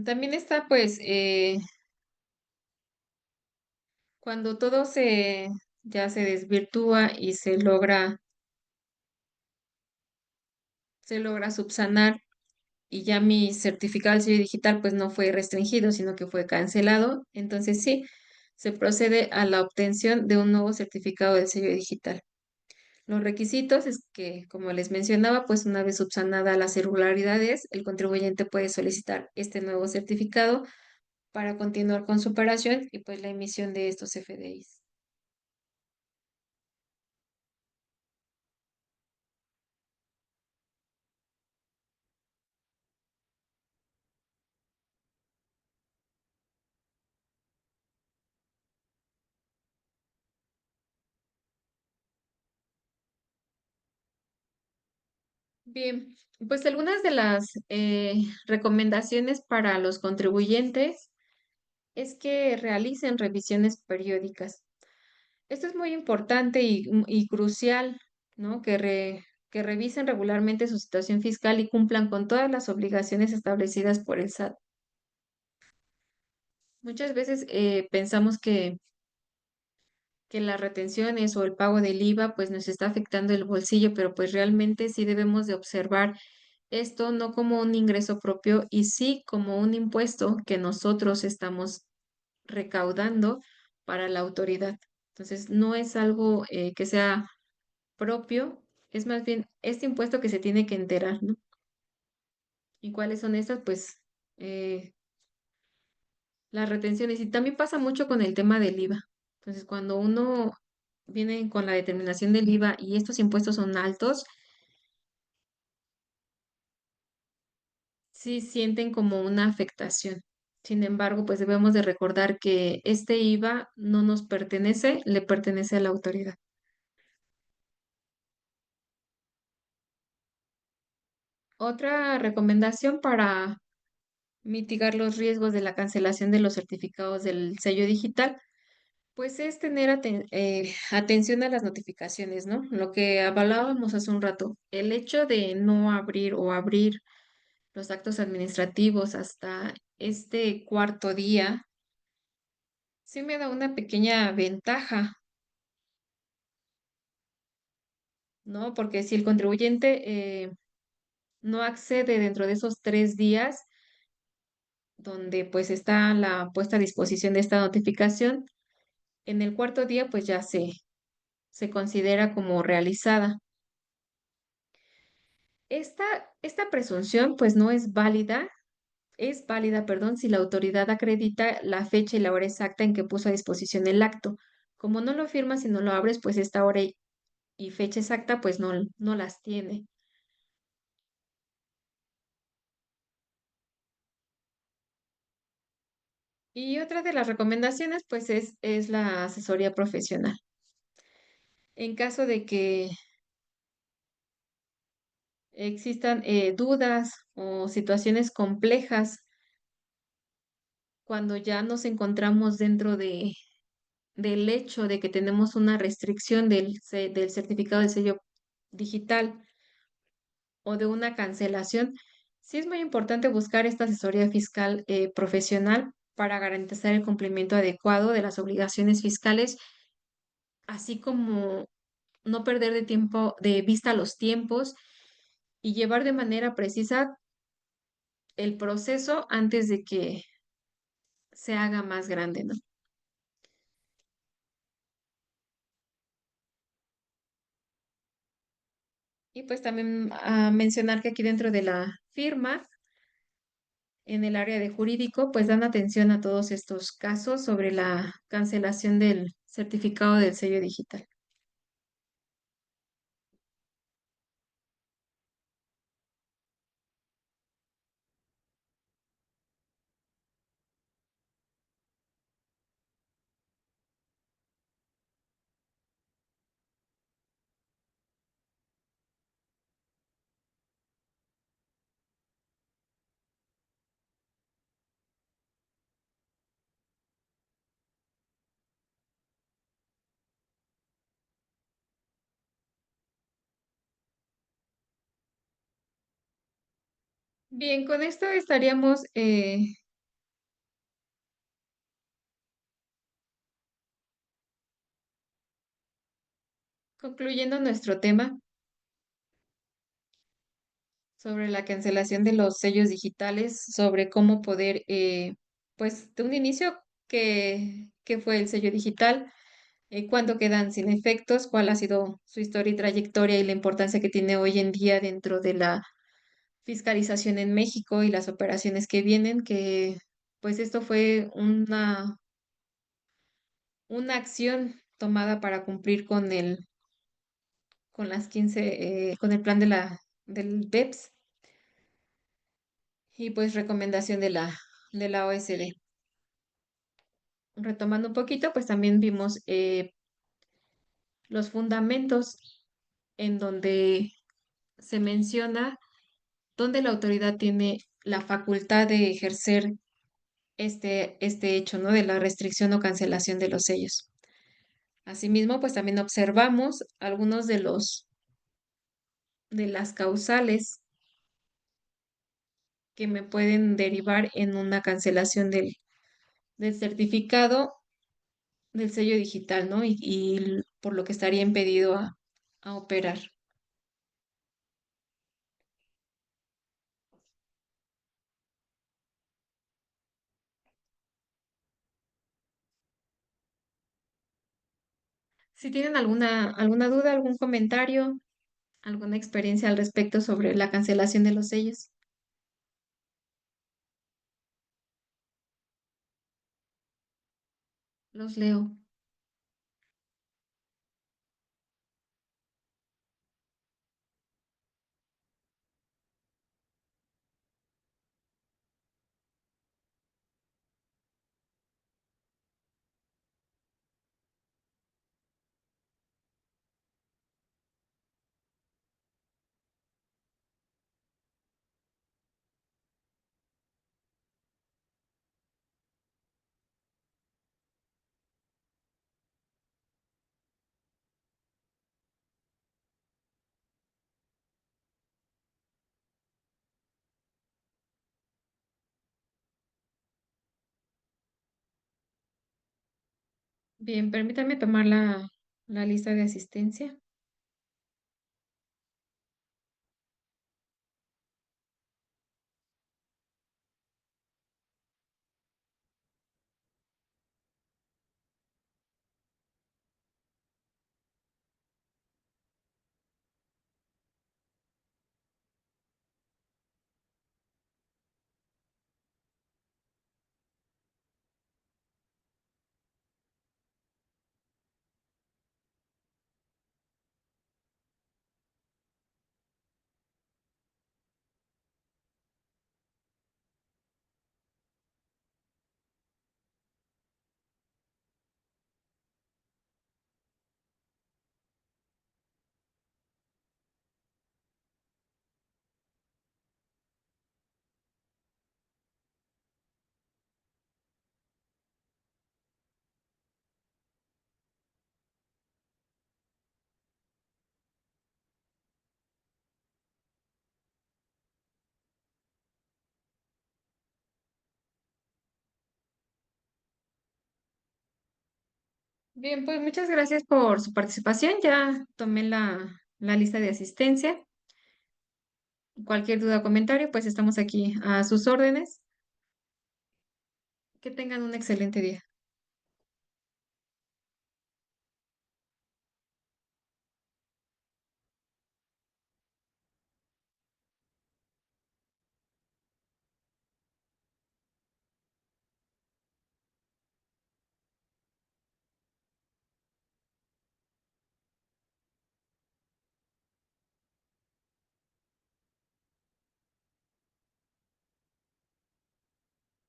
También está pues cuando todo ya se desvirtúa y se logra subsanar y ya mi certificado del sello digital pues no fue restringido, sino que fue cancelado, entonces sí, se procede a la obtención de un nuevo certificado del sello digital. Los requisitos es que, como les mencionaba, pues una vez subsanada las irregularidades, el contribuyente puede solicitar este nuevo certificado para continuar con su operación y pues la emisión de estos FDIs. Bien, pues algunas de las recomendaciones para los contribuyentes es que realicen revisiones periódicas. Esto es muy importante y crucial, ¿no? Que revisen regularmente su situación fiscal y cumplan con todas las obligaciones establecidas por el SAT. Muchas veces pensamos que las retenciones o el pago del IVA pues nos está afectando el bolsillo, pero pues realmente sí debemos de observar esto no como un ingreso propio y sí como un impuesto que nosotros estamos recaudando para la autoridad. Entonces, no es algo que sea propio, es más bien este impuesto que se tiene que enterar, ¿no? ¿Y cuáles son estas? Pues las retenciones. Y también pasa mucho con el tema del IVA. Entonces, cuando uno viene con la determinación del IVA y estos impuestos son altos, sí sienten como una afectación. Sin embargo, pues debemos de recordar que este IVA no nos pertenece, le pertenece a la autoridad. Otra recomendación para mitigar los riesgos de la cancelación de los certificados del sello digital, pues es tener atención a las notificaciones, ¿no? Lo que hablábamos hace un rato, el hecho de no abrir o abrir los actos administrativos hasta este cuarto día, sí me da una pequeña ventaja, ¿no? Porque si el contribuyente no accede dentro de esos 3 días, donde pues está la puesta a disposición de esta notificación, en el cuarto día pues ya se considera como realizada. Esta, esta presunción pues no es válida, perdón, si la autoridad acredita la fecha y la hora exacta en que puso a disposición el acto. Como no lo firmas y no lo abres, pues esta hora y fecha exacta pues no las tiene. Y otra de las recomendaciones pues es la asesoría profesional. En caso de que existan dudas o situaciones complejas cuando ya nos encontramos dentro del hecho de que tenemos una restricción del certificado de sello digital o de una cancelación, sí es muy importante buscar esta asesoría fiscal profesional para garantizar el cumplimiento adecuado de las obligaciones fiscales, así como no perder de tiempo, de vista los tiempos y llevar de manera precisa el proceso antes de que se haga más grande, ¿no? Y pues también mencionar que aquí dentro de la firma, en el área de jurídico, pues dan atención a todos estos casos sobre la cancelación del certificado del sello digital. Bien, con esto estaríamos concluyendo nuestro tema sobre la cancelación de los sellos digitales, sobre cómo poder, pues, de un inicio, qué fue el sello digital, cuándo quedan sin efectos, cuál ha sido su historia y trayectoria y la importancia que tiene hoy en día dentro de la fiscalización en México y las operaciones que vienen, que pues esto fue una acción tomada para cumplir con las 15 con el plan del BEPS y pues recomendación de la OSD. Retomando un poquito, pues también vimos los fundamentos en donde se menciona dónde la autoridad tiene la facultad de ejercer este hecho, ¿no? De la restricción o cancelación de los sellos. Asimismo, pues también observamos algunos de las causales que me pueden derivar en una cancelación del certificado del sello digital, ¿no? Y por lo que estaría impedido a operar. Si tienen alguna duda, algún comentario, alguna experiencia al respecto sobre la cancelación de los sellos, los leo. Bien, permítame tomar la lista de asistencia. Bien, pues muchas gracias por su participación. Ya tomé la lista de asistencia. Cualquier duda o comentario, pues estamos aquí a sus órdenes. Que tengan un excelente día.